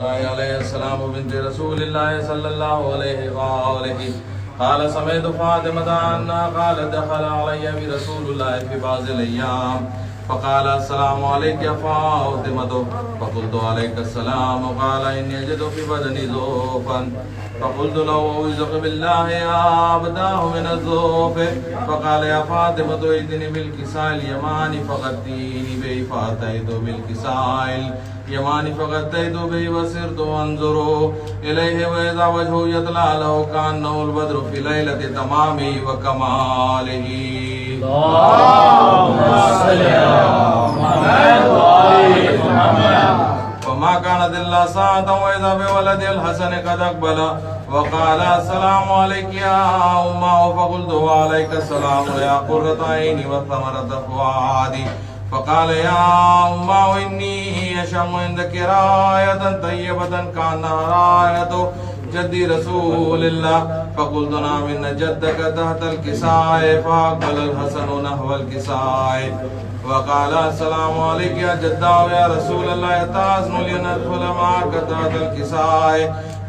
علیہ السلام بنت رسول اللہ صلی اللہ علیہ وآلہ قال سمعت فاطمة عنها قالت دخل علي برسول الله في بعض الأيام فقال السلام عليك يا فاطمة فقلت عليك السلام وقال إني أجد في بدني ذوفا فقلت له أعوذ بالله يا أبداه من الذوف فقال يا فاطمة ائتني بالكساء اليماني فغطيني به فأتيت بالكساء اليماني فغطيت به وسرت أنظر إليه وإذا وجهه يطلع له كأنه البدر في ليلة تمامه وكماله. اللهم صل على محمد وآل محمد. وما كانت إلا ساعة وإذا بولد الحسن قد أقبل وقال السلام عليك يا أمه فقلت وعليك السلام يا قرة عيني وثمرة فؤادي فقال يا أمه إني أشم عندك راية طيبة كأنها راية جدي رسول الله فقلت نعم إن جدك تحت الكساء فأقبل الحسن نحو الكساء وقال السلام عليك يا جداه يا رسول الله تأذن لي أن أدخل معك تحت الكساء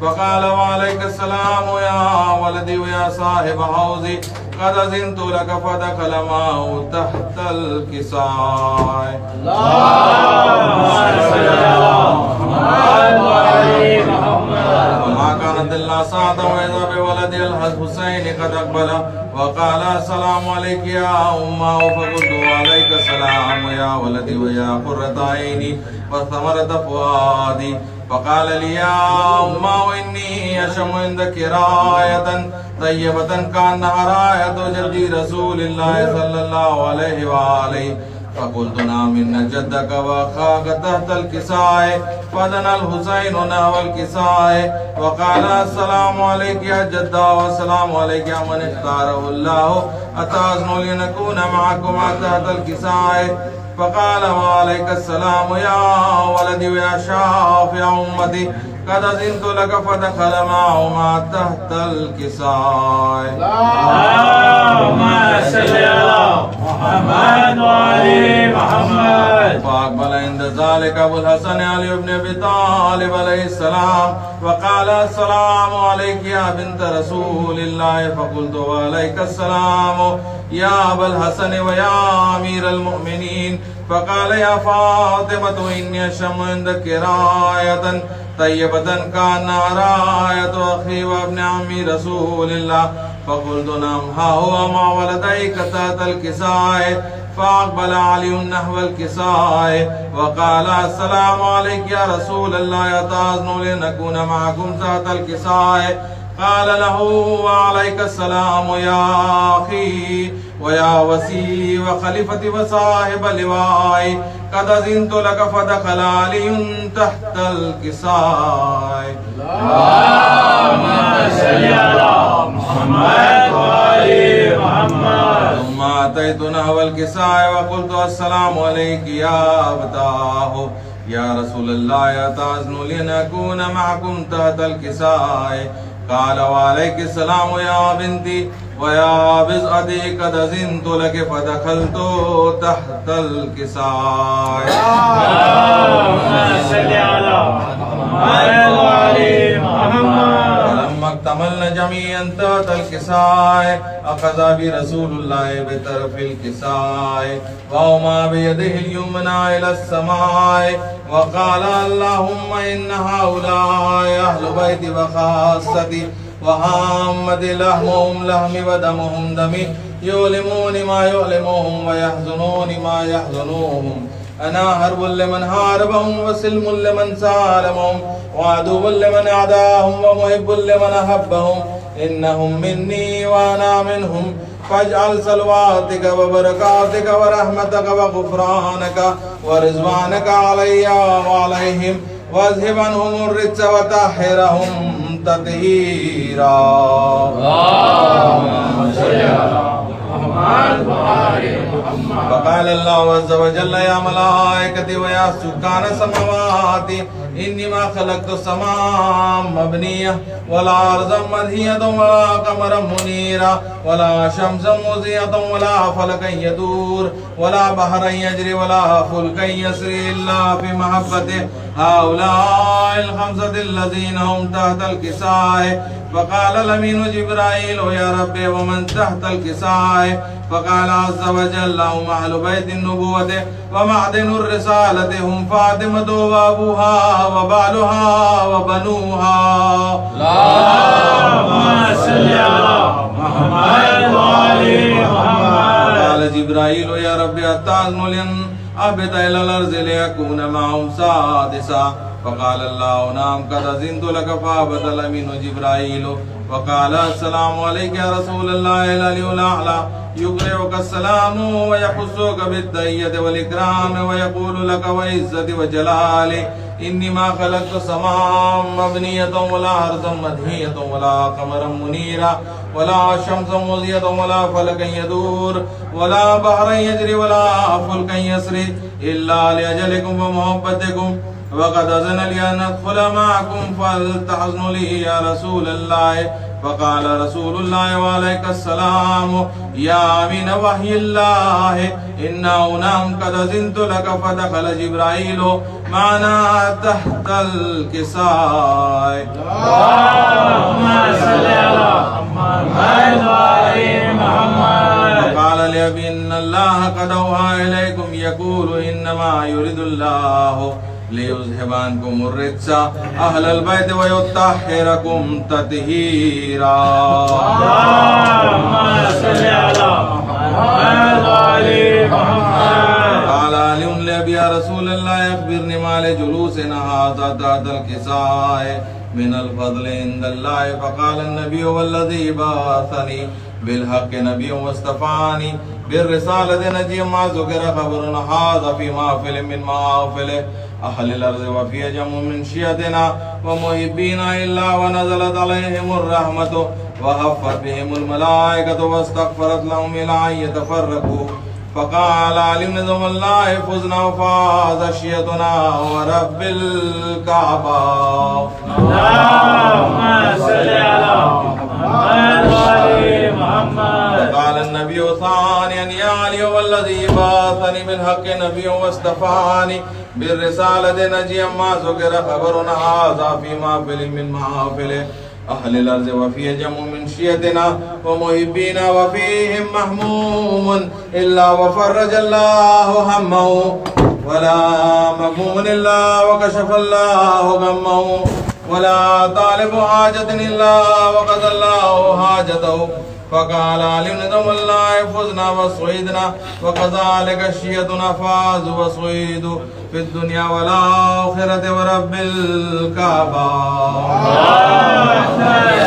فقال وعليك السلام يا ولدي ويا صاحب حوزي قد أذنت لك فدخل معه تحت الكساء. اللهم صل على محمد وآل محمد. وما كانت إلا ساعة وإذا بولد الحسين قد أقبل وقال السلام عليك يا أمه فقلت وعليك السلام يا ولدي ويا قرة عيني وثمرة فؤادي فقال لي يا أمه إني أشم عندك راية طيبة كأنها راية جدي رسول الله صلى الله عليه وآله فقلت نعم إن جدك وأخاك تحت الكساء فدنا الحسين نحو الكساء وقال السلام عليك يا جدة والسلام عليك يا من اختاره الله أتأذن لنكون معكما تحت الكساء فقال وعليك السلام يا ولدي ويا شافع أمتي قد أذنت لك فدخل معهما تحت الكساء. اللهم صل على محمد وآل محمد. فأقبل عند ذلك أبو الحسن علي بن أبي طالب عليه السلام وقال السلام عليك يا بنت رسول الله فقلت وعليك السلام يا أبا الحسن ويا أمير المؤمنين فقال يا فاطمة إني أشم عندك راية طيبة كأنها راية أخي وابن عمي رسول الله فقلت نعم ها هو مع ولديك تحت الكساء فأقبل علي نحو الكساء وقال السلام عليك يا رسول الله أتأذن لنكون معكم تحت الكساء قال له وعليك السلام يا أخي ويا وسي وخليفتي وصاحب لواي قد أذنت لك فدخل علي تحت الكساء. اللهم صل على محمد وآل محمد. ثم أتيت نحو الكساء وقلت السلام عليك يا أبتاه يا رسول الله أتأذن لنكون معكم تحت الكساء قال وعليك السلام يا بنتي ويا بزعتي قد أذنت لك فدخلت تحت الكساء. اللهم صل على محمد وآل محمد. فلما اكتملنا جميعا تحت الكساء أخذ برسول الله بطرف الكساء وأومى بيده اليمنى إلى السماء وقال اللهم إن هؤلاء أهل بيتي وخاصتي وهامة لحمهم لحمي ودمهم دمي يؤلمون ما يؤلمهم ويحزنون ما يحزنوهم أنا حرب لمن حاربهم وسلم لمن سالمهم وعدو لمن أعداهم ومحب لمن أحبهم إنهم مني وأنا منهم فاجعل صلواتك وبركاتك ورحمتك وغفرانك ورضوانك علي وعليهم واذهب عنهم الرجس وطهرهم تطهيرا. اللهم صل على محمد وآل محمد. فقال الله عز وجل يا ملائكتي ويا سكان السماوات إني ما خلقت السماء مبنية ولا أرضا مدهية ولا قمرا منيرا ولا شمسا مضيئة ولا فلكا يدور ولا بحرا يجري ولا فلكا يسري إلا في محبته هؤلاء الخمسة الذين هم تحت الكساء. فقال الأمين جبرائيل يا رب ومن تحت الكساء؟ فقال عز وجل هم أهل بيت النبوة ومعدن الرسالة، هم فاطمة وأبوها وبعلها وبنوها. اللهم صل على محمد وآل محمد. قال جبرائيل يا رب أتأذن لأن أهبط إلى الأرض ليكون معهم سادسا؟ فقال الله نعم قد أذنت لك. فهبط الأمين جبرائيل وقال السلام عليك يا رسول الله العلي الأعلى، يقرئك السلام ويخصك بالتحية والإكرام ويقول لك وعزتي وجلالي إني ما خلقت سماء مبنية ولا أرضا مدهية ولا قمرا منيرا ولا شمسا مضية ولا فلكا يدور ولا بحرا يجري ولا فلكا يسري إلا لأجلكم ومحبتكم، وقد أذن لي أن أدخل معكم فلتحزنوا لي يا رسول الله. فقال رسول الله وعليك السلام يا أمين وحي الله إنه نعم قد أذنت لك. فدخل جبرائيل معنا تحت الكساء. اللهم صل على محمد وآل محمد. وقال لأبي إن الله قد أوحى إليكم يقول إنما يريد الله ليذهب عنكم الرجس أهل البيت ويطهركم تطهيرا. اللهم صل على محمد وآل محمد. قال علي لأبي يا رسول الله أخبرني ما لجلوسنا هذا تحت الكساء من الفضل عند الله. فقال النبي والذي بعثني بالحق نبي واصطفاني بالرسالة نجي ما ذكر خبرنا هذا في محفل من محافل أهل الأرض وفي جمع من شيعتنا ومحبينا إلا ونزلت عليهم الرحمة وحفت بهم الملائكة واستغفرت لهم إلى أن يتفرقوا. فقال علم نظم الله فزنا وفاز شيعتنا ورب الكعبة. اللهم صل على محمد وآل محمد. قال النبي ثانيا يا علي والذي بعثني بالحق نبي واصطفاني بالرسالة نجيا ما ذكر خبرنا هذا في محفل من محافل أهل الأرض وفي جمع من شيعتنا ومحبينا وفيهم محموم إلا وفرج الله همه ولا مغموم إلا وكشف الله غمه ولا طالب حاجة إلا وقضى الله حاجته. فقال علي نظم الله فزنا وصعيدنا وكذلك شيعتنا فازوا وصعيدوا في الدنيا والآخرة ورب الكعبة. اللهم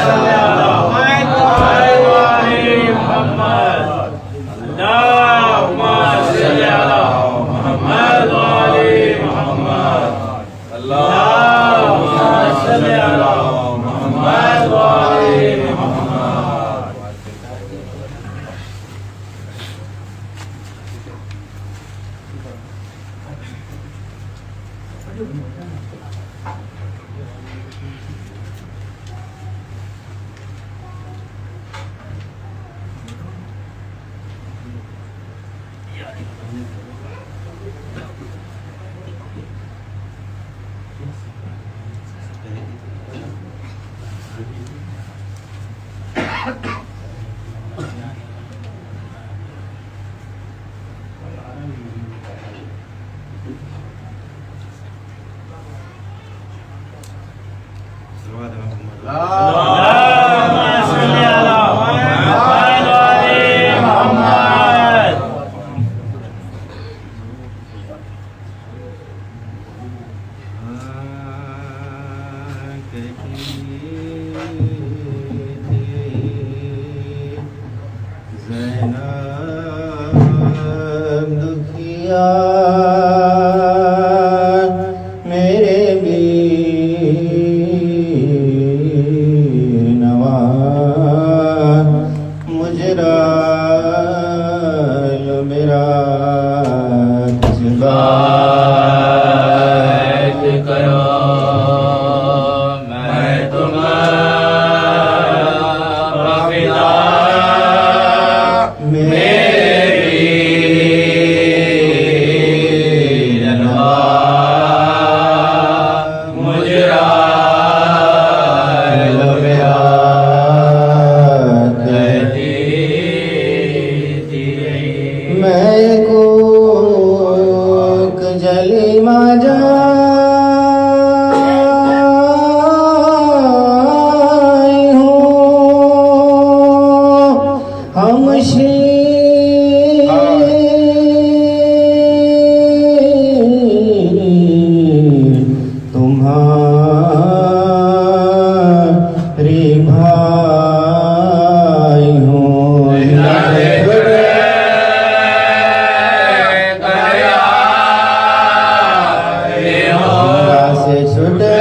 صل على محمد. اللهم صل على محمد وآل محمد. اللهم صل على محمد وآل محمد. کرو میں تمہارا تمہاری بھائی ہوں سے چھٹے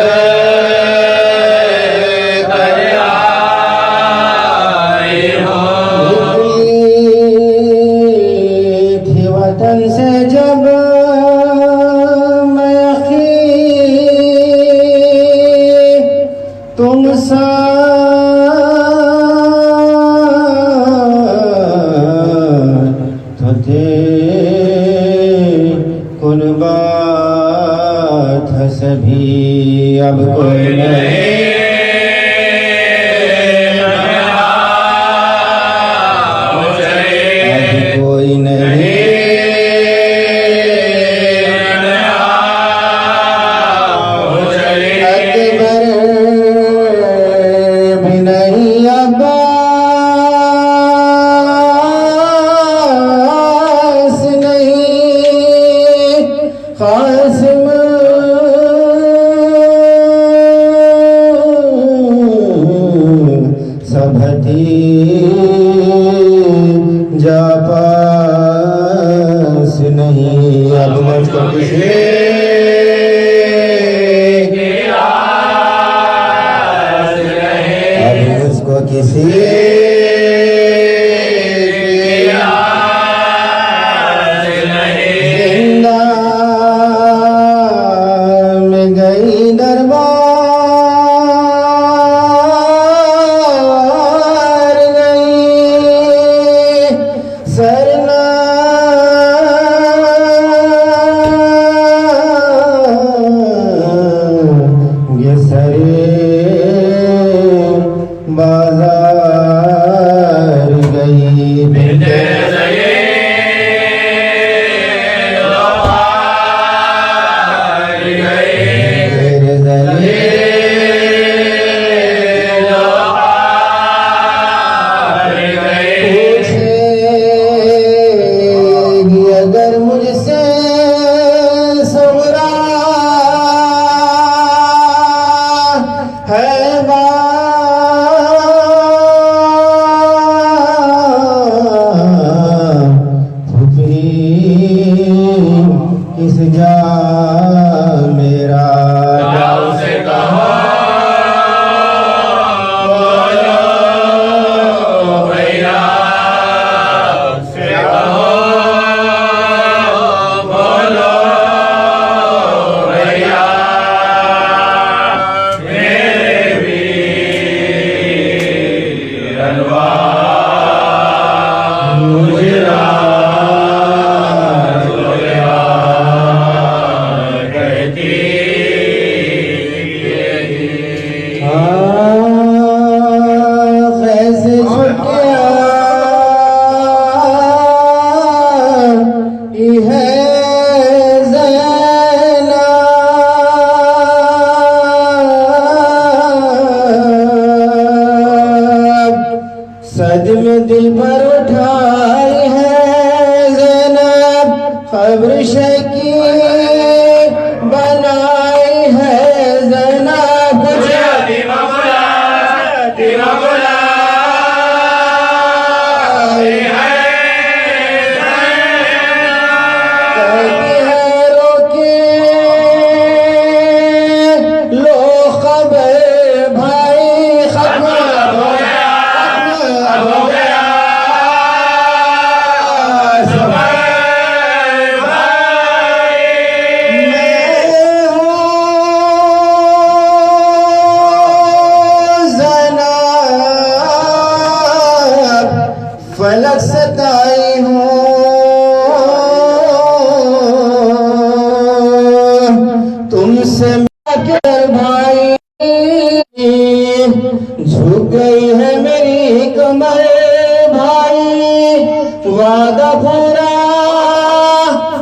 تھی وطن سے جب میں اخی تم ساتھ تھے قربات ہے سبھی اب کوئی نہیں اب کوئی نہیں اکبر بھی نہیں عباس نہیں قاسم سب جا پاس نہیں اب مجھ کو کسی اب مجھ کو کسی زندہ میں گئی دربار گئی سرنا یہ سرے بازار گئی بنتے تیرے ذریعے پوچھے گی اگر مجھ سے سورا ہے کس جا میرا کیسے چھٹیا یہ ہے زینب صدمے دل پر اٹھائی ہے زینب قبر شکی بنائی ہے زینب کہتی ہے رو کے لو خبر بھائی ختم ہو گیا فلک ستائی ہوں تم سے کر بھائی جھک گئی ہے میری کمر بھائی وعدہ پورا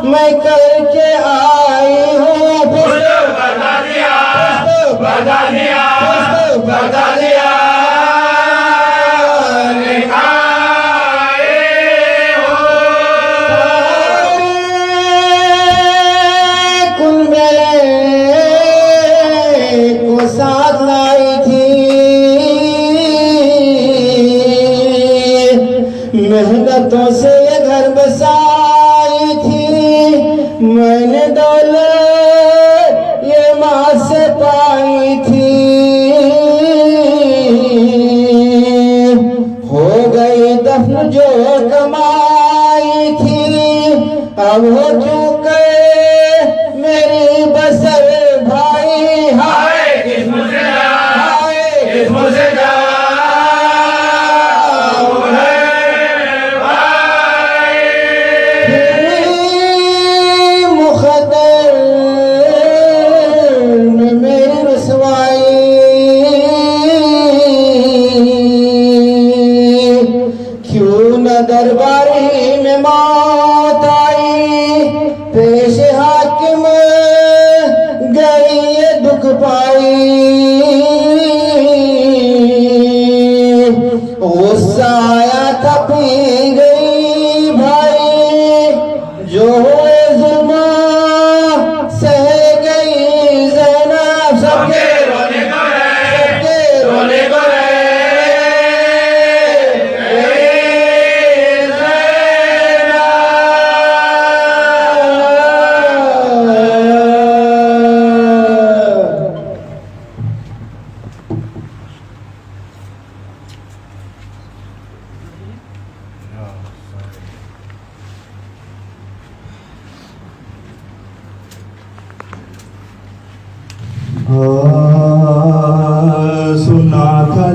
میں کر کے آئی ہوں بتا دیا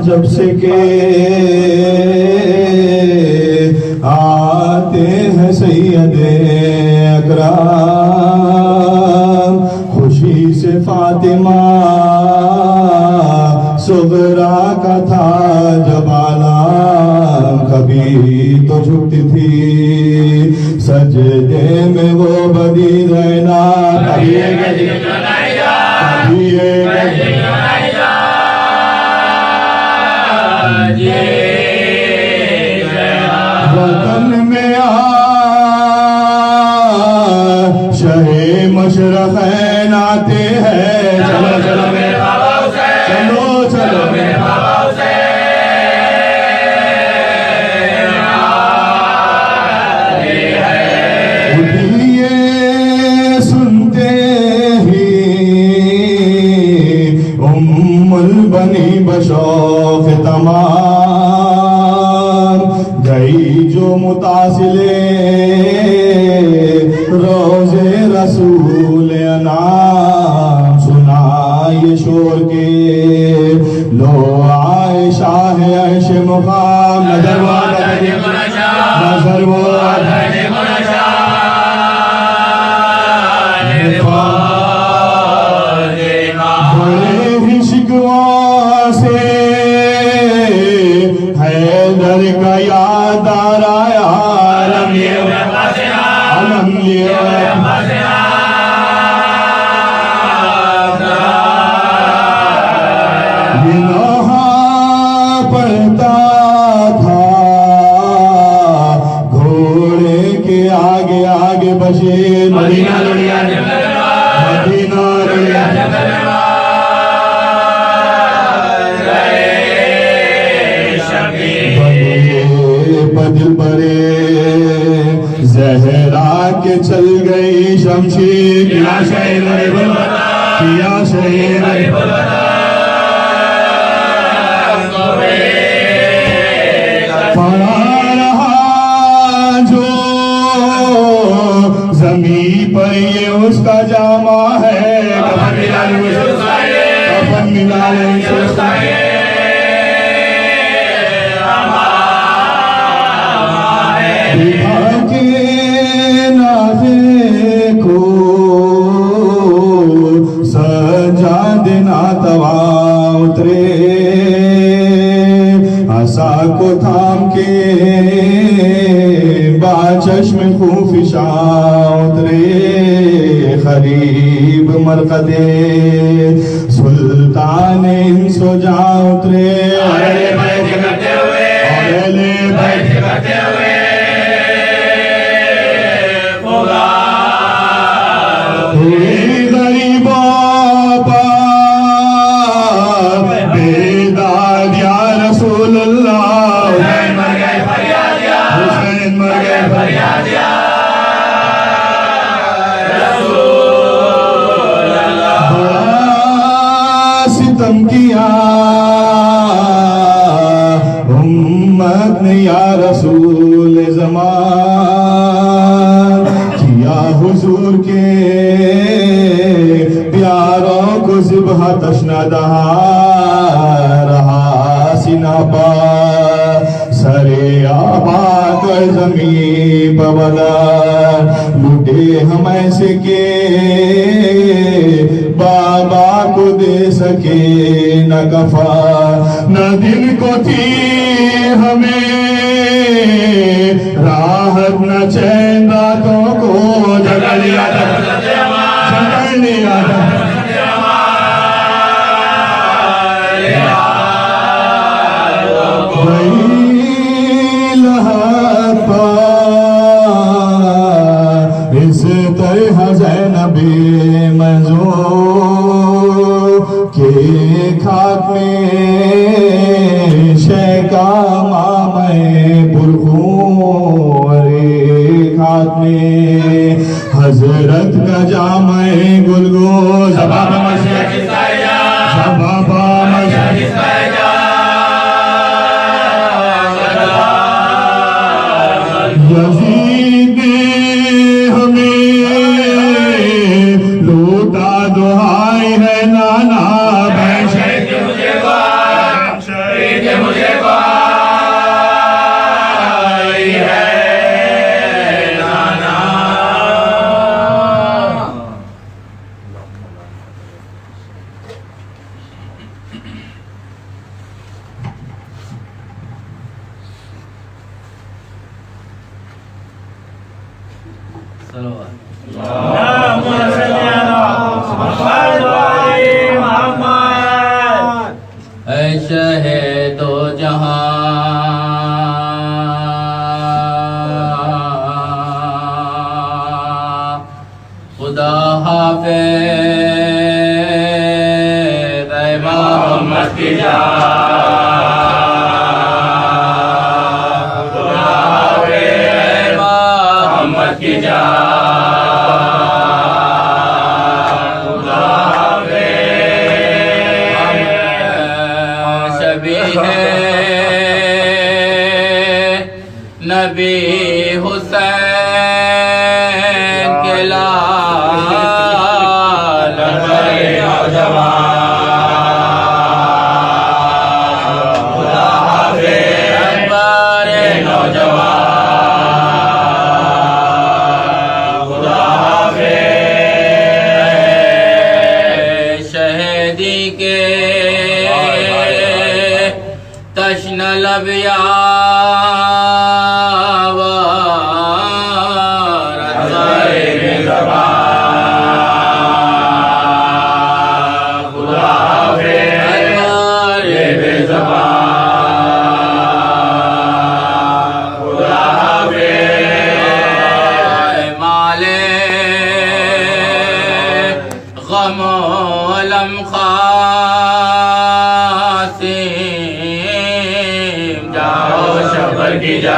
جب سے کہ آتے ہیں سید اکرام خوشی سے فاطمہ صغرا کا تھا جب عالم کبھی تو جھٹ تھی سجدے میں وہ بدی رہنا کبھی وطن میں شہ مشرقین آتے ہیں چلو چلو میرے بابا حسین چلو چلو میرے بابا حسین اٹھیے سنتے ہی ام البنی بشوق تمام گئی جو متصلے روزے رسول انعام سنا یہ شور کے لو عائشہ ہے عرش مقام نظر وہ بڑے ہی شکوا سے حیدر کا یاد آ رہا عالم پڑتا تھا گھوڑے کے آگے آگے بشیر مدینہ لڑیا مدینہ لڑیا بدل برے زہرا کے چل گئی شمشیر کیا شہر کیا شہر پڑا رہا جو زمین پر یہ اس کا جامع ہے کفن ملا لیں سجادنا توا اترے عصا کو تھام کے باچشم خوفشاں اترے خریب مرقدے سلطان انس و جاں اترے اہلِ بیت کرتے ہوئے امت نے یا رسول زمان کیا حضور کے پیاروں کو ذبح تشنہ دہا رہا سینہ پا سرے آباد زمین پودر لوٹے ہم ایسے کے بابا کو دے سکے نہ کفا نہ دن کو تھی ہمیں راحت نہ چین راتوں کو جگہ لیا اس طرح زینب منظور کے خاک میں شیکا مامے پرخون خاک میں حضرت کا جامع گلگو زباب مشرق زباب مشرق یزید نے ہمیں لوٹا دہائی ہے نانا بہن شہید اے شہ دو جہاں خدا حافظ اے محمد کی جان خدا حافظ اے محمد کی جان نبی حسین کے لال نوجوان خدا حافظ بڑے نوجوان خدا حافظ شہیدی کے تشن لبیا غم علم خاسم جاؤ شبر کی جان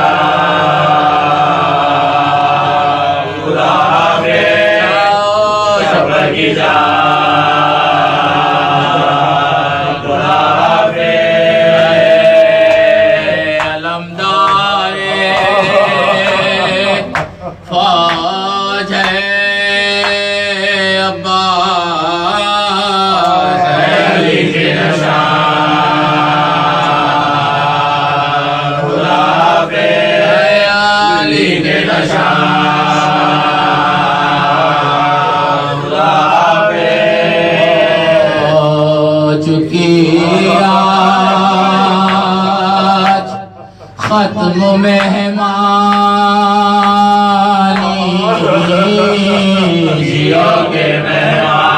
خدا حافظ جاؤ شبر کی جان خدا حافظ علمدار فوج ہے ختم مہمانی جیو کے مہمان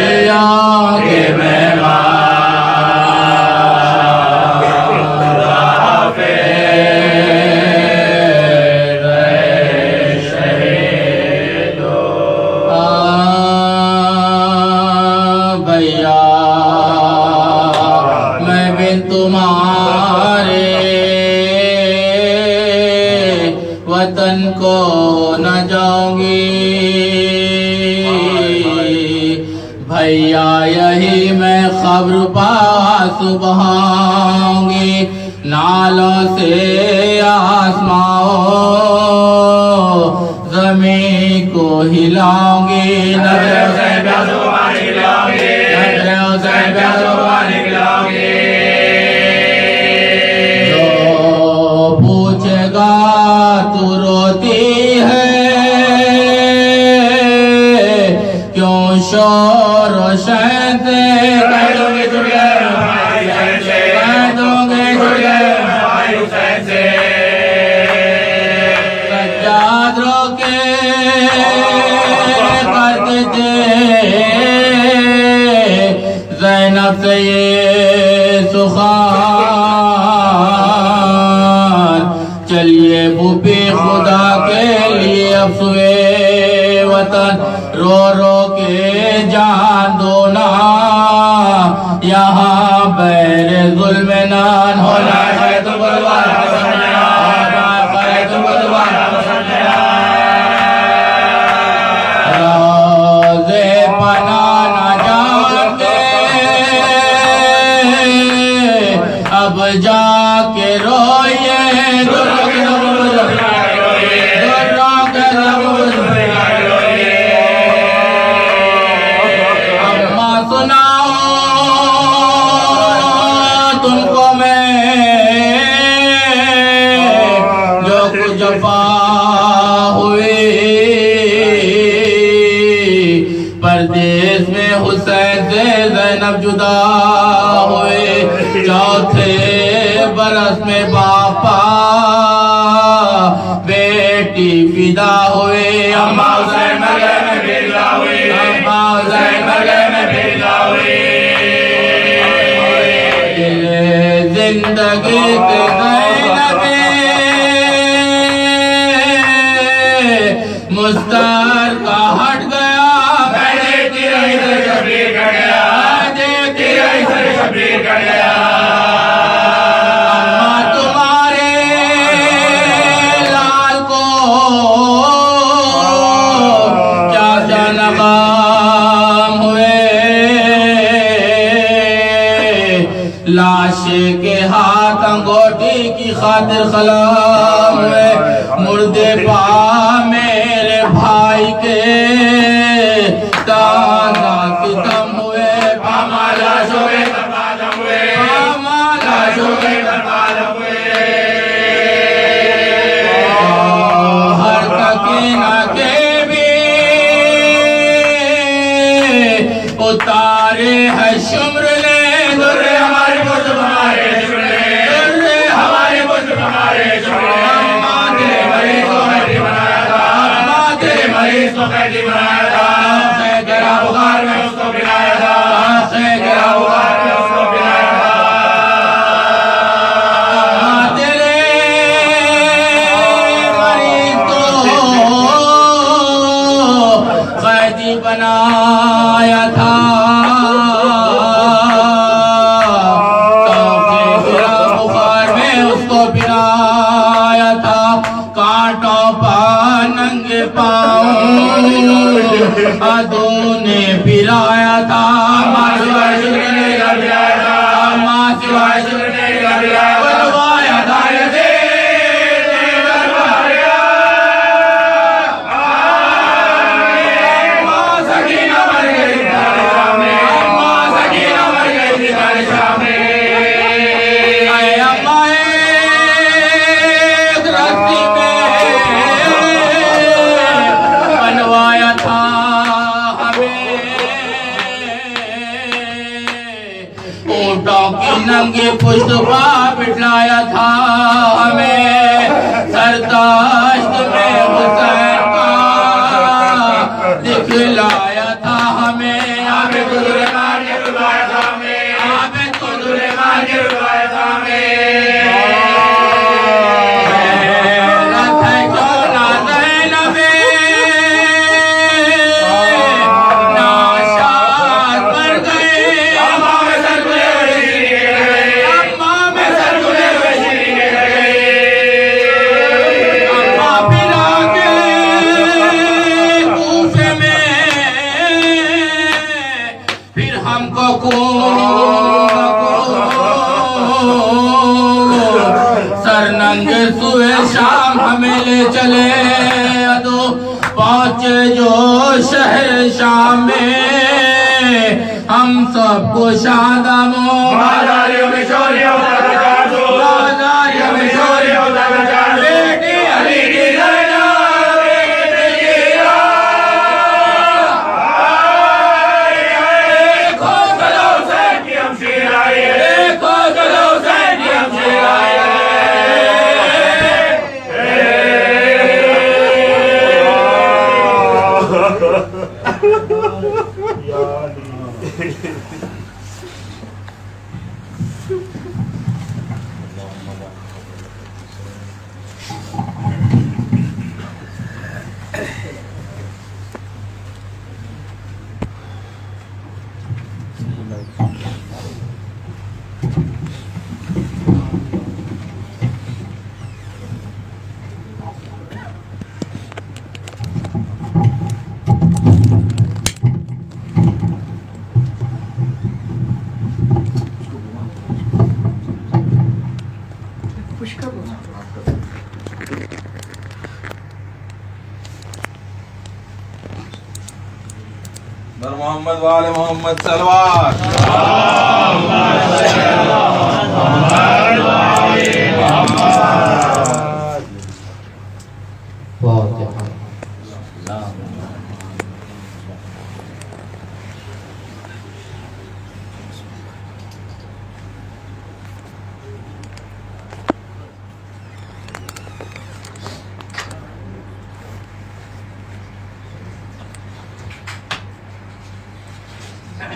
جیو کے مہمان خدا حافظ شہیدو بھیا تمہارے وطن کو نہ جاؤں گی بھیا یہی میں خبر پاس بہاؤں گی نالوں سے آسماں زمین کو ہلاؤں گی نظروں سے بیازوان ہلاؤں گی نظروں سے بیازوان ہلاؤں گی تو روتی ہے کیوں شور و شین سے کہہ دو گے چھڑ گئے ہماری حسین سے کہہ دو گے چھڑ گئے ہماری حسین سے سجاد رو کے کرتے تھے زینب سے یہ سخان چلیے بھوپی خدا کے لیے اب سوئے وطن رو رو کے جان دونا یہاں بیر ظلم نان ہونا ہے تم کو دوبارہ پسند ہے تم کو دوبارہ پسند ہے روزے پناہ نہ جان کے پردیس میں حسین سے زینب جدا ہوئے چوتھے برس میں باپا بیٹی فدا ہوئے اماں حسین مرگے میں بھیجا ہوئے اماں حسین مرگے میں بھیجا ہوئے زندگی کے زینبے مستر کا ہٹ گیا میں دیکھتی رہی سے شبیر کر گیا دیکھتی رہی سے شبیر کر گیا اماں تمہارے لال کو کیا جانبام ہوئے لاش کے ہاتھ انگوٹی کی خاطر خلام ہوئے مردے پا میرے بھائی کے تازہ ستم ہوئے پامالا شوئے تربادم ہوئے پامالا شوئے تربادم ہوئے ہر تکینہ کے بھی اتارے ہے شمر لے درے ہمارے مجھ ہمارے شمرے درے ہمارے مجھ ہمارے شمرے اماں تیرے مریض کو قیدی بنایا تھا اماں تیرے مریض کو قیدی بنایا تھا سے گرا بخار میں اس کو بلایا تھا سے گرا بخار میں اس کو بلایا تھا اماں تیرے مریض کو قیدی بنایا تھا ادوں نے پلایا تھا ماں سوائے شکر نے لگایا تھا ماں سوائے شکر نے لگایا بلوایا تھا یزید نے درباریا ماں سکینہ مر گئی تاریشہ میں ماں سکینہ مر گئی تھی تاریشہ میں اے اماں ایک رسی میں بنوایا تھا اونٹوں کی ننگی پشت پا بٹھلایا تھا ہمیں سرداشت میں حسین کا دکھلایا تھا ہمیں آبے تو دلے مار کے رلایا تھا ہمیں آبے تو دلے مار کے رلایا تھا ہمیں رت ہے جو نہ زینبے ناشاد بن گئے اماں میں سر گلے ہوئے شیری کے گئے اماں میں سر گلے ہوئے شیری کے گئے اماں پلا کے کوفے میں پھر ہم کو سر ننگے سوئے شام ہمیں لے چلے ادو پہنچے جو شہر شام میں ہم سب کو شادموں بازاریوں میں شوریوں بازاریوں میں شوریوں بیٹی علی کی زینب بیٹی کی دیکھو گلو حسین کی ہمشیر آئی ہے دیکھو گلو حسین کی ہمشیر آئی ہے در محمد وآل محمد صلوات لا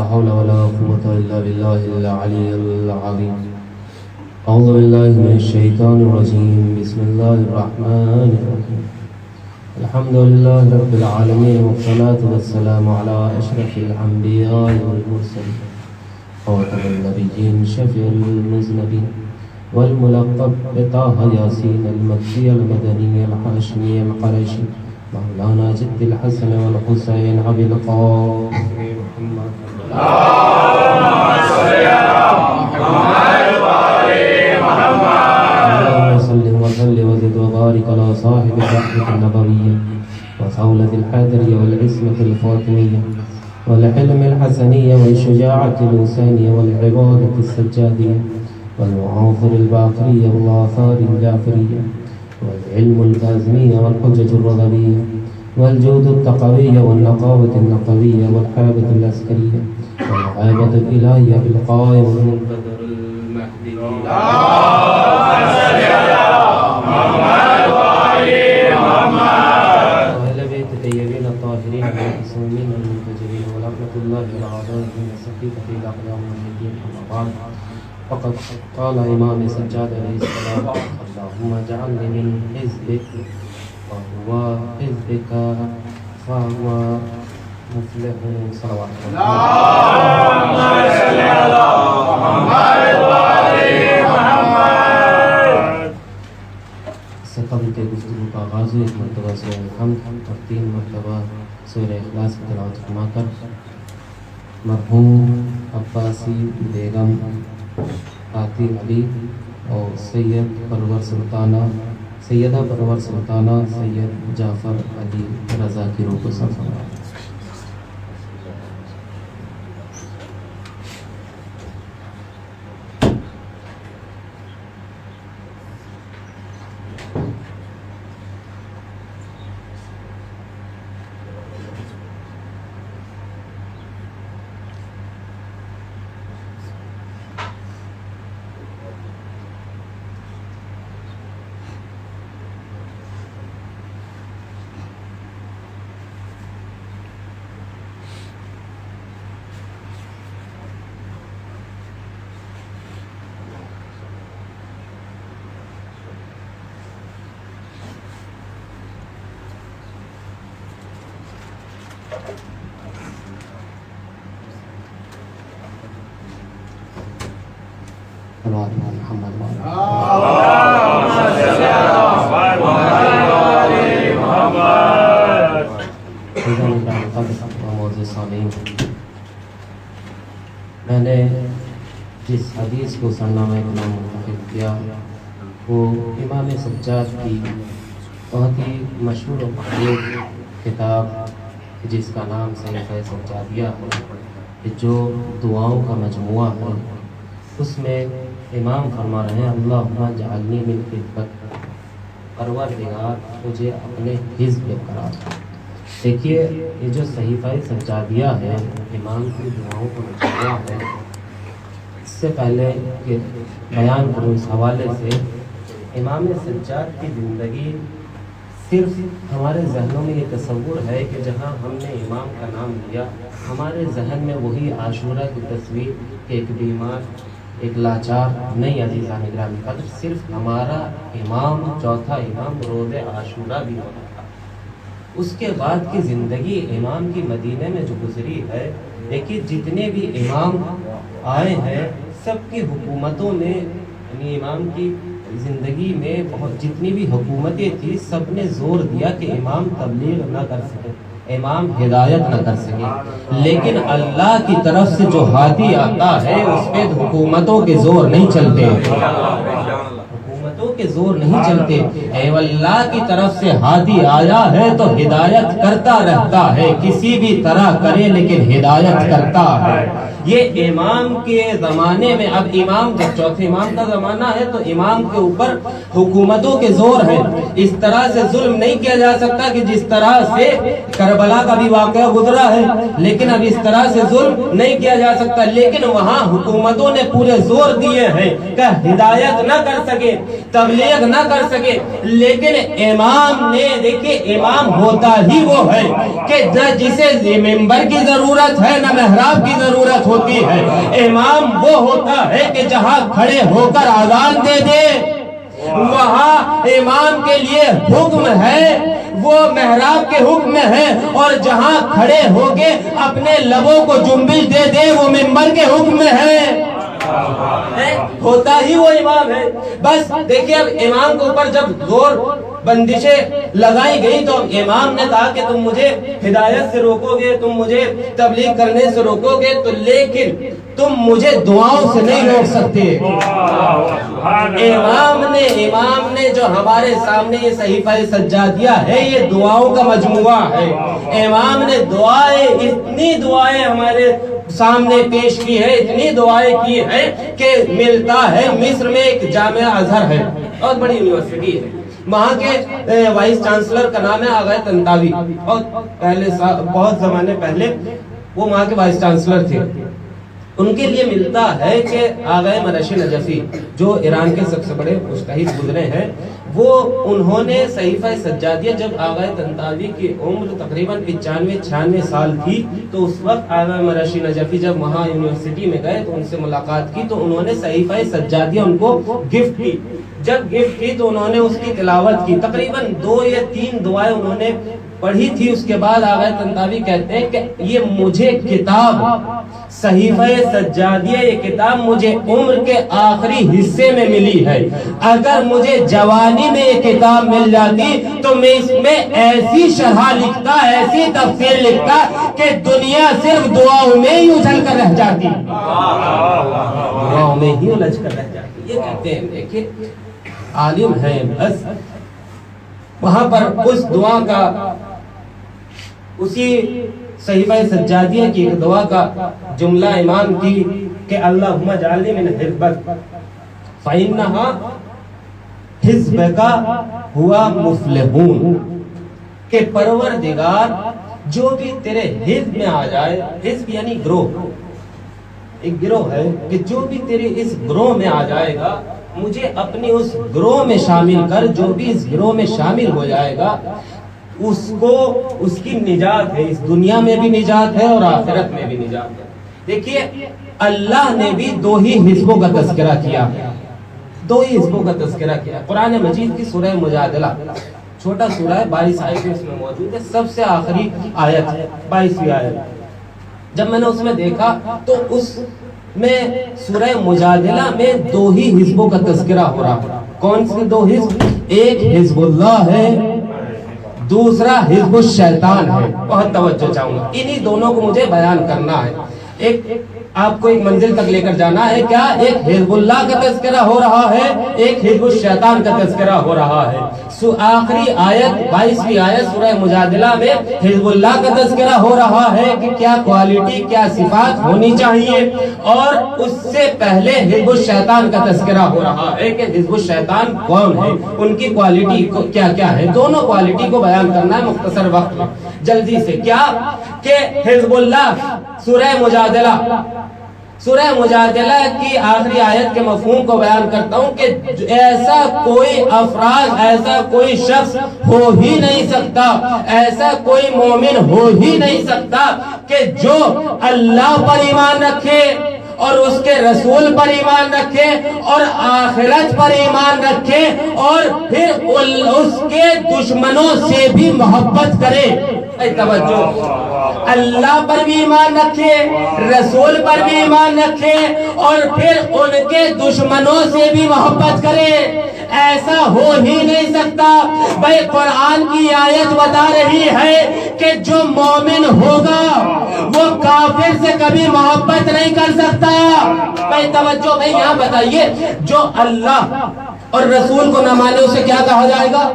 حول ولا قوة إلا بالله العلي العظيم. أعوذ بالله من الشيطان الرجيم. بسم الله الرحمن الرحيم. الحمد لله رب العالمين، والصلاة والسلام على أشرف الأنبياء والمرسلين، خاتم النبيين، شفيع المذنبين، والملقب بطه ياسين المكي المدني الحاشمي القرشي، مولانا جد الحسن والحسين أبي القاسم محمد. اللهم صل وسلم وزد وبارك على صاحب الرحمة النبوية وثولة الحيدرية والعصمة الفاطمية والحلم الحسنية والشجاعة الحسينية والعبادة السجادية والمعاصر الباقرية والآثار الجعفرية والعلم الكاظمية والحجة الرضوية والجود التقوية والنقاوة النقوية والحابة العسكرية والعابة الإلهية بالقائم المنتظر المهدي. وأهل بيت الطيبين الطاهرين المعصومين المنتجبين ورحمة الله والعظيم السقيفة إلى قيام الدين. أما بعد، فقد قال إمام سجاد عليه السلام: اللهم اجعلني من حزبك وهو حزبك فهو مفلح. صلوات الله. اللهم صل على محمد وآل محمد. اس سے قبل کے گفتگو کا آغاز ایک مرتبہ سورہ الحمد اور 3 مرتبہ سورہ اخلاص کی تلاوت فرما کر مرحوم عباسی بیگم عاطف علی اور سیدہ پرور سلطانہ سید جعفر علی رضا کی روح کو سر فرمائیں. محمد میں نے جس حدیث کو سرنامہ کلام منتخب کیا وہ امام سجاد کی بہت ہی مشہور و معروف کتاب جس کا نام صحیفہ سجادیہ ہے، جو دعاؤں کا مجموعہ ہے. اس میں امام فرما رہے ہیں: اللہم اجعلنی من حزبک، پروردگار مجھے اپنے حزب قرار دے. دیکھیے، یہ جو صحیفہ سجادیہ ہے امام کی دعاؤں کا مجموعہ ہے. اس سے پہلے کہ بیان کروں اس حوالے سے، امام سجاد کی زندگی صرف ہمارے ذہنوں میں یہ تصور ہے کہ جہاں ہم نے امام کا نام لیا ہمارے ذہن میں وہی عاشورہ کی تصویر کہ ایک بیمار، ایک لاچار. نہیں عزیزان گرامی قدر، صرف ہمارا امام، چوتھا امام روز عاشورہ بھی ہوتا تھا. اس کے بعد کی زندگی امام کی مدینے میں جو گزری ہے، دیکھیے جتنے بھی امام آئے ہیں سب کی حکومتوں نے، یعنی امام کی زندگی میں بہت جتنی بھی حکومتیں تھی سب نے زور دیا کہ امام تبلیغ نہ کر سکے، امام ہدایت نہ کر سکے. لیکن اللہ کی طرف سے جو ہادی آتا ہے اس پہ حکومتوں کے زور نہیں چلتے، حکومتوں کے زور نہیں چلتے. اے اللہ کی طرف سے ہادی آیا ہے تو ہدایت کرتا رہتا ہے، کسی بھی طرح کرے لیکن ہدایت کرتا ہے. یہ امام کے زمانے میں، اب امام جب چوتھے امام کا زمانہ ہے تو امام کے اوپر حکومتوں کے زور ہے، اس طرح سے ظلم نہیں کیا جا سکتا کہ جس طرح سے کربلا کا بھی واقعہ گزرا ہے، لیکن اب اس طرح سے ظلم نہیں کیا جا سکتا، لیکن وہاں حکومتوں نے پورے زور دیے ہیں کہ ہدایت نہ کر سکے، تبلیغ نہ کر سکے، لیکن امام نے، دیکھیں امام ہوتا ہی وہ ہے کہ نہ جسے ممبر کی ضرورت ہے نہ محراب کی ضرورت ہوتی ہے، امام وہ ہوتا ہے کہ جہاں کھڑے ہو کر اذان دے دے وہاں امام کے لیے حکم ہے، وہ محراب کے حکم میں ہے، اور جہاں کھڑے ہو کے اپنے لبوں کو جنبش دے دے وہ ممبر کے حکم میں ہے، ہوتا ہی وہ امام ہے۔ بس دیکھیں اب امام کے اوپر جب زور بندشیں لگائی گئی تو امام نے کہا کہ تم مجھے ہدایت سے روکو گے، تم مجھے تبلیغ کرنے سے روکو گے، تو لیکن تم مجھے دعاؤں سے نہیں روک سکتے۔ امام نے جو ہمارے سامنے یہ صحیفہ سجادیہ ہے یہ دعاؤں کا مجموعہ ہے، امام نے دعائیں، اتنی دعائیں ہمارے سامنے پیش کی ہے، اتنی دعائیں کی ہے کہ ملتا ہے مصر میں ایک جامعہ ازہر ہے، بہت بڑی یونیورسٹی ہے، وہاں کے وائس چانسلر کا نام ہے آغا طنطاوی، اور پہلے بہت زمانے پہلے وہ وہاں کے وائس چانسلر تھے۔ ان کے لیے ملتا ہے کہ آغا مرشد نجفی جو ایران کے سب سے بڑے مجتہد گزرے ہیں، وہ انہوں نے صحیفہ سجادیہ، جب آغا طنطاوی کی عمر تقریباً 95-96 سال تھی تو اس وقت آغا مرشد نجفی جب وہاں یونیورسٹی میں گئے تو ان سے ملاقات کی تو انہوں نے صحیفہ سجادیہ ان کو گفٹ کی۔ جب گفٹ کی تو انہوں نے اس کی تلاوت کی، تقریباً 2 یا 3 دعائیں انہوں نے پڑھی تھی۔ اس کے بعد آغا طنطاوی کہتے ہیں کہ یہ مجھے کتاب صحیفہ سجادیہ، یہ کتاب مجھے عمر کے آخری حصے میں ملی ہے، اگر مجھے جوانی میں یہ کتاب مل جاتی تو میں اس میں ایسی شرح لکھتا، ایسی تفسیر لکھتا کہ دنیا صرف دعاؤں میں ہی اجھل کر رہ جاتی، دعاؤں میں ہی الجھ کر رہ جاتی۔ یہ کہتے ہیں دیکھیں عالم ہے، بس وہاں پر اس دعا کا، اسی صحیفہ سجادیہ کی ایک دعا کا جملہ امام کی کہ اللہم اجعلنی من حزبک فإنہا حزبک ہوا مفلحون، کہ پروردگار جو بھی تیرے حزب میں آ جائے، حزب یعنی گروہ، ایک گروہ ہے کہ جو بھی تیرے اس گروہ میں آ جائے گا مجھے اپنی اس گروہ میں شامل کر، جو بھی اس گروہ میں شامل ہو جائے گا اس کو، اس کی نجات ہے، اس دنیا میں بھی نجات ہے اور آخرت میں بھی نجات ہے۔ دیکھیے اللہ نے بھی 2 ہی حزبوں کا تذکرہ کیا، 2 ہی حزبوں کا تذکرہ کیا۔ قرآن مجید کی سورہ مجادلہ، چھوٹا سورہ ہے، 22 آیتیں اس میں موجود ہے، سب سے آخری آیت ہے 22ویں آیت۔ جب میں نے اس میں دیکھا تو اس میں سورہ مجادلہ میں 2 ہی حزبوں کا تذکرہ ہو رہا۔ کون سے 2 حزب؟ ایک حزب اللہ ہے، دوسرا حزب الشیطان ہے۔ بہت توجہ چاہوں گا، انہی دونوں کو مجھے بیان کرنا ہے۔ ایک آپ کو ایک منزل تک لے کر جانا ہے، کیا ایک حزب اللہ کا تذکرہ ہو رہا ہے، ایک حزب الشیطان کا تذکرہ ہو رہا ہے۔ آخری آیت 22ویں آیت سورہ مجادلہ میں حزب اللہ کا تذکرہ ہو رہا ہے کہ کیا کوالٹی، کیا صفات ہونی چاہیے، اور اس سے پہلے حزب الشیطان کا تذکرہ ہو رہا ہے کہ حزب الشیطان کون ہے، ان کی کوالٹی کیا کیا ہے۔ دونوں کوالٹی کو بیان کرنا ہے مختصر وقت میں جلدی سے۔ کیا کہ حزب اللہ، سورہ مجادلہ کی آخری آیت کے مفہوم کو بیان کرتا ہوں کہ ایسا کوئی افراد، ایسا کوئی شخص ہو ہی نہیں سکتا، ایسا کوئی مومن ہو ہی نہیں سکتا کہ جو اللہ پر ایمان رکھے اور اس کے رسول پر ایمان رکھے اور آخرت پر ایمان رکھے اور پھر اس کے دشمنوں سے بھی محبت کرے۔ توجہ، اللہ پر بھی ایمان رکھے، رسول پر بھی ایمان رکھے اور پھر ان کے دشمنوں سے بھی محبت کرے، ایسا ہو ہی نہیں سکتا۔ بھائی قرآن کی آیت بتا رہی ہے کہ جو مومن ہوگا وہ کافر سے کبھی محبت نہیں کر سکتا۔ بھائی توجہ، بھائی یہاں بتائیے، جو اللہ اور رسول کو نہ مانے اسے کیا کہا جائے گا؟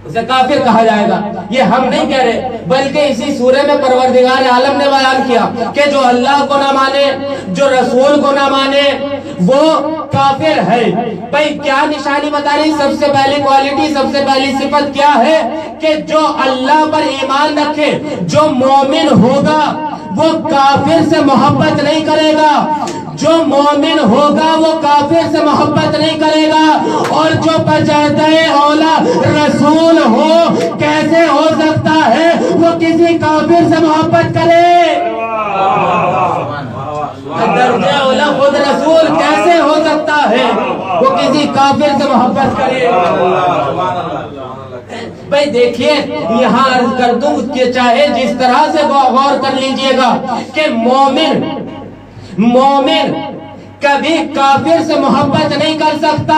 اسے کافر کہا جائے گا. یہ ہم نہیں کہہ رہے، بلکہ اسی سورہ میں پروردگار عالم نے بیان کیا کہ جو اللہ کو نہ مانے، جو رسول کو نہ مانے، وہ کافر ہے. بھائی کیا نشانی بتا رہی؟ سب سے پہلی کوالٹی، سب سے پہلی صفت کیا ہے کہ جو اللہ پر ایمان رکھے، جو مومن ہوگا وہ کافر سے محبت نہیں کرے گا. جو مومن ہوگا وہ کافر سے محبت نہیں کرے گا. اور جو بجردہ اولا رسول ہو، کیسے ہو سکتا ہے وہ کسی کافر سے محبت کرے؟ درجہ اولا خود رسول کیسے ہو سکتا ہے وہ کسی کافر سے محبت کرے؟ بھئی دیکھیے یہاں عرض کر دوں کہ چاہے جس طرح سے غور کر لیجئے گا کہ مومن کبھی کافر سے محبت نہیں کر سکتا،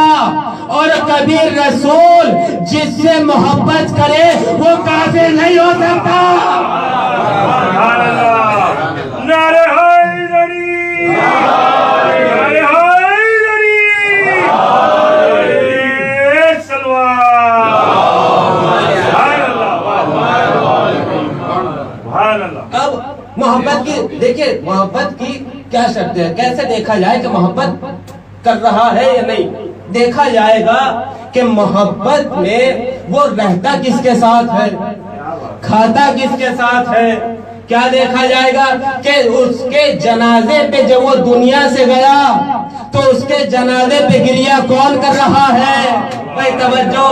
اور کبھی رسول جس سے محبت کرے وہ کافر نہیں ہو سکتا. نعرہ حیدری، نعرہ حیدری، سلوات. اب محبت کی دیکھیں، محبت کی کیا شرط ہے؟ کیسے دیکھا جائے کہ محبت کر رہا ہے یا نہیں؟ دیکھا جائے گا کہ محبت میں وہ رہتا کس کے ساتھ ہے، کھاتا کس کے ساتھ ہے. کیا دیکھا جائے گا کہ اس کے جنازے پہ جب وہ دنیا سے گیا تو اس کے جنازے پہ گریہ کون کر رہا ہے؟ بھائی توجہ،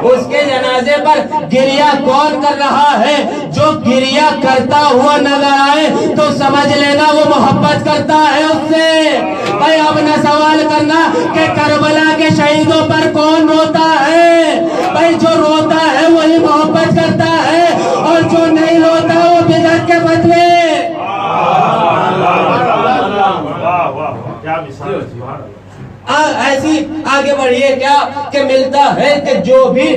اس کے جنازے پر گریہ کون کر رہا ہے؟ جو گریہ کرتا ہوا نظر آئے تو سمجھ لینا وہ محبت کرتا ہے اس سے. بھائی اب نہ سوال کرنا کہ کربلا کے شہیدوں پر کون روتا ہے. بھائی جو روتا ہے وہی محبت کرتا ہے، اور جو نہیں روتا وہ بدعت کے بدلے. ایسی آگے بڑھیے کیا کہ ملتا ہے کہ جو بھی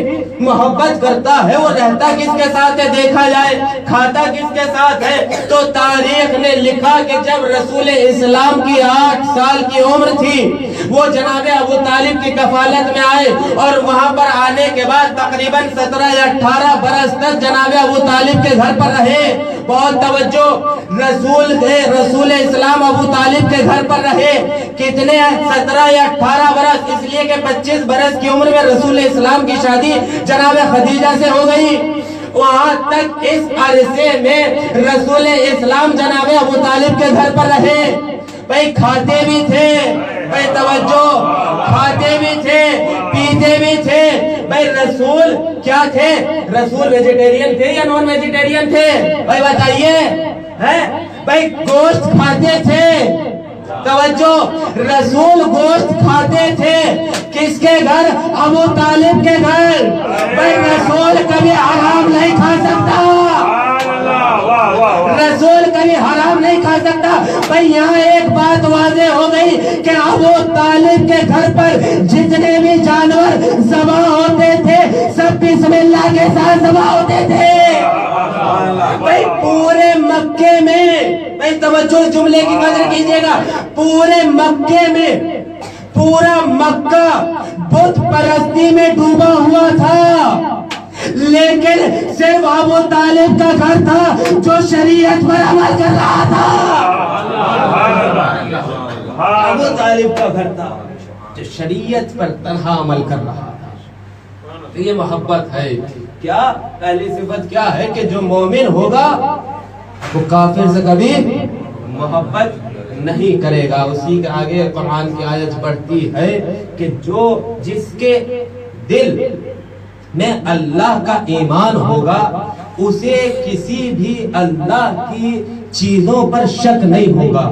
محبت کرتا ہے وہ رہتا کس کے ساتھ ہے؟ دیکھا جائے کھاتا کس کے ساتھ ہے؟ تو تاریخ نے لکھا کہ جب رسول اسلام کی 8 سال کی عمر تھی وہ جناب ابو طالب کی کفالت میں آئے، اور وہاں پر آنے کے بعد تقریباً 17 یا 18 برس تک جناب ابو طالب کے گھر پر رہے. بہت توجہ، رسول اسلام ابو طالب کے گھر پر رہے. کتنے؟ 17 یا 18 برس، اس لیے کہ 25 برس کی عمر میں رسول اسلام کی شادی جناب خدیجہ سے ہو گئی. وہاں تک اس عرصے میں رسول اسلام جناب ابو طالب کے گھر پر رہے. بھائی کھاتے بھی تھے، بھائی توجہ، کھاتے بھی تھے، پیتے بھی تھے. بھائی رسول کیا تھے؟ رسول ویجیٹیرین تھے یا نان ویجیٹیرین تھے؟ بھائی بتائیے. بھائی گوشت کھاتے تھے. توجہ، رسول گوشت کھاتے تھے. کس کے گھر؟ ابو طالب کے گھر. بھائی رسول کبھی حرام نہیں کھا سکتا، رسول کبھی حرام نہیں کھا سکتا. بھائی یہاں ایک بات واضح ہو گئی کہ ابو طالب کے گھر پر جتنے بھی جانور ذبح ہوتے تھے سب بسم اللہ کے ساتھ ذبح ہوتے تھے. بھائی پورے مکے میں، بھائی توجہ جملے کی قدر کیجئے گا، پورے مکے میں پورا مکہ بت پرستی میں ڈوبا ہوا تھا، لیکن صرف ابو طالب کا گھر تھا جو شریعت پر عمل کر رہا تھا. ابو طالب کا گھر تھا جو شریعت پر تنہا عمل کر رہا تھا. تو یہ محبت ہے. کیا پہلی صفت کیا ہے کہ جو مومن ہوگا وہ کافر سے کبھی محبت نہیں کرے گا. اسی کے آگے قرآن کی آیت پڑھتی ہے کہ جس کے دل میں اللہ کا ایمان ہوگا اسے کسی بھی اللہ کی چیزوں پر شک نہیں ہوگا.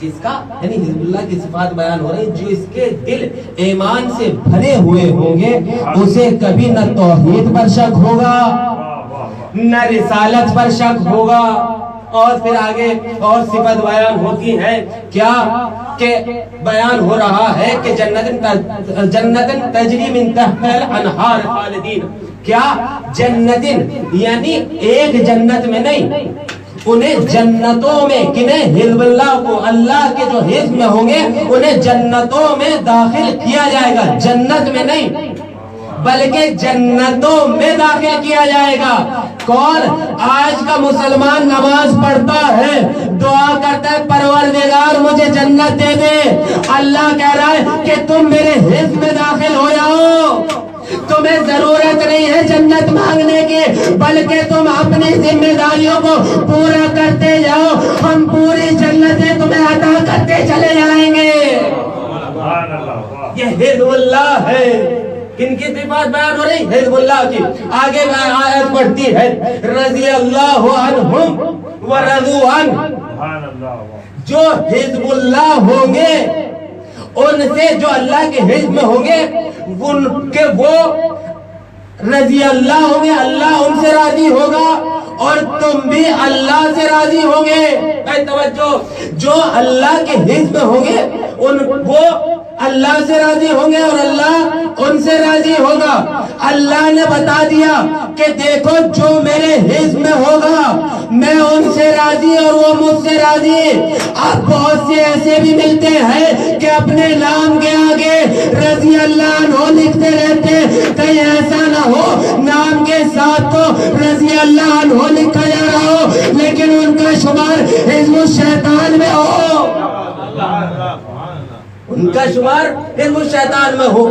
جس کا یعنی حزب اللہ کی صفات بیان ہو رہی، جو اس کے دل ایمان سے بھرے ہوئے ہوں گے اسے کبھی نہ توحید پر شک ہوگا نہ رسالت پر شک ہوگا. اور پھر آگے اور صفت بیان ہوتی ہے کیا کہ بیان ہو رہا ہے کہ جنتن تجری من تحتہا الانہار خالدین. کیا جنتن یعنی ایک جنت میں نہیں، انہیں جنتوں میں، کنہیں حزب اللہ کو، اللہ کے جو حزب میں ہوں گے انہیں جنتوں میں داخل کیا جائے گا. جنت میں نہیں بلکہ جنتوں میں داخل کیا جائے گا۔ کون؟ آج کا مسلمان نماز پڑھتا ہے، دعا کرتا ہے پروردگار مجھے جنت دے دے، اللہ کہہ رہا ہے کہ تم میرے حزب میں داخل ہو جاؤ، تمہیں ضرورت نہیں ہے جنت مانگنے کی، بلکہ تم اپنی ذمہ داریوں کو پورا کرتے جاؤ، ہم پوری جنتیں تمہیں عطا کرتے چلے جائیں گے۔ یہ حزب اللہ ہے۔ کن کی صفات بیان ہو رہی؟ حزب اللہ کی۔ آگے آیت پڑھتی ہے رضی اللہ عنہم ورضوا عنہ، جو حزب اللہ ہوں گے ان سے، جو اللہ کے حزب میں ہوں گے ان کے وہ رضی اللہ ہوں گے، اللہ ان سے راضی ہوگا اور تم بھی اللہ سے راضی ہوں گے۔ اے توجہ، جو اللہ کے حزب میں ہوں گے وہ اللہ سے راضی ہوں گے اور اللہ ان سے راضی ہوگا۔ اللہ نے بتا دیا کہ دیکھو جو میرے حزب میں ہوگا میں ان سے راضی اور وہ مجھ سے راضی۔ اب بہت سے ایسے بھی ملتے ہیں کہ اپنے نام کے آگے رضی اللہ عنہ لکھتے رہتے، کہیں ایسا نہ ہو نام کے ساتھ تو رضی اللہ عنہ لکھا جا رہا ہو لیکن ان کا شمار حزب الشیطان میں ہو، ان کا شمار حزب الشیطان میں ہو۔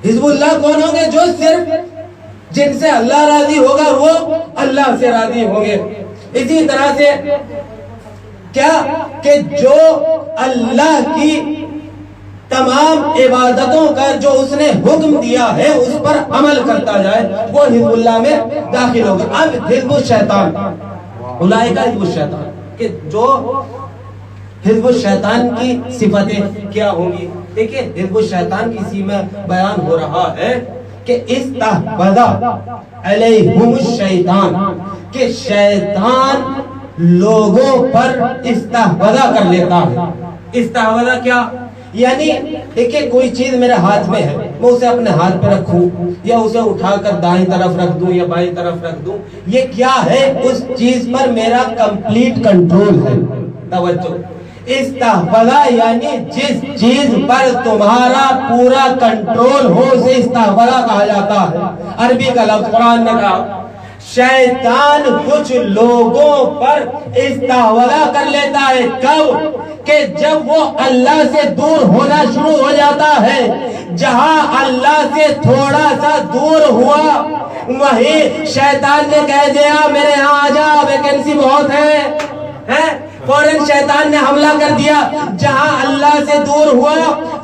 حزب اللہ کون ہوں گے؟ جو صرف جن سے اللہ راضی ہوگا وہ اللہ سے راضی ہوں گے۔ اسی طرح سے کیا کہ جو اللہ کی تمام عبادتوں کا جو اس نے حکم دیا ہے اس پر عمل کرتا جائے وہ حزب اللہ میں داخل ہوگا۔ اب حزب الشیطان، اولئک حزب الشیطان، کہ جو حزب الشیطان کی صفتیں کیا ہوں گی؟ دیکھیں حزب الشیطان کی اسی میں بیان ہو رہا ہے کہ استحوذ علیہم الشیطان، کہ شیطان لوگوں پر استحوذ کر لیتا ہے۔ استحوذ کیا؟ یعنی دیکھیں کوئی چیز میرے ہاتھ میں ہے، میں اسے اپنے ہاتھ پہ رکھوں یا اسے اٹھا کر دائیں طرف رکھ دوں یا بائیں طرف رکھ دوں، یہ کیا ہے؟ اس چیز پر میرا کمپلیٹ کنٹرول ہے۔ توجہ، استحوذ یعنی جس چیز پر تمہارا پورا کنٹرول ہو اسے استحوذ کہا جاتا ہے۔ عربی کا لفظ قرآن نے کہا شیطان کچھ لوگوں پر استحوذ کر لیتا ہے۔ کب؟ کہ جب وہ اللہ سے دور ہونا شروع ہو جاتا ہے، جہاں اللہ سے تھوڑا سا دور ہوا وہیں شیطان نے کہہ دیا میرے ہاں آ جا، ویکینسی بہت ہے، فوراً شیطان نے حملہ کر دیا۔ جہاں اللہ سے دور ہوا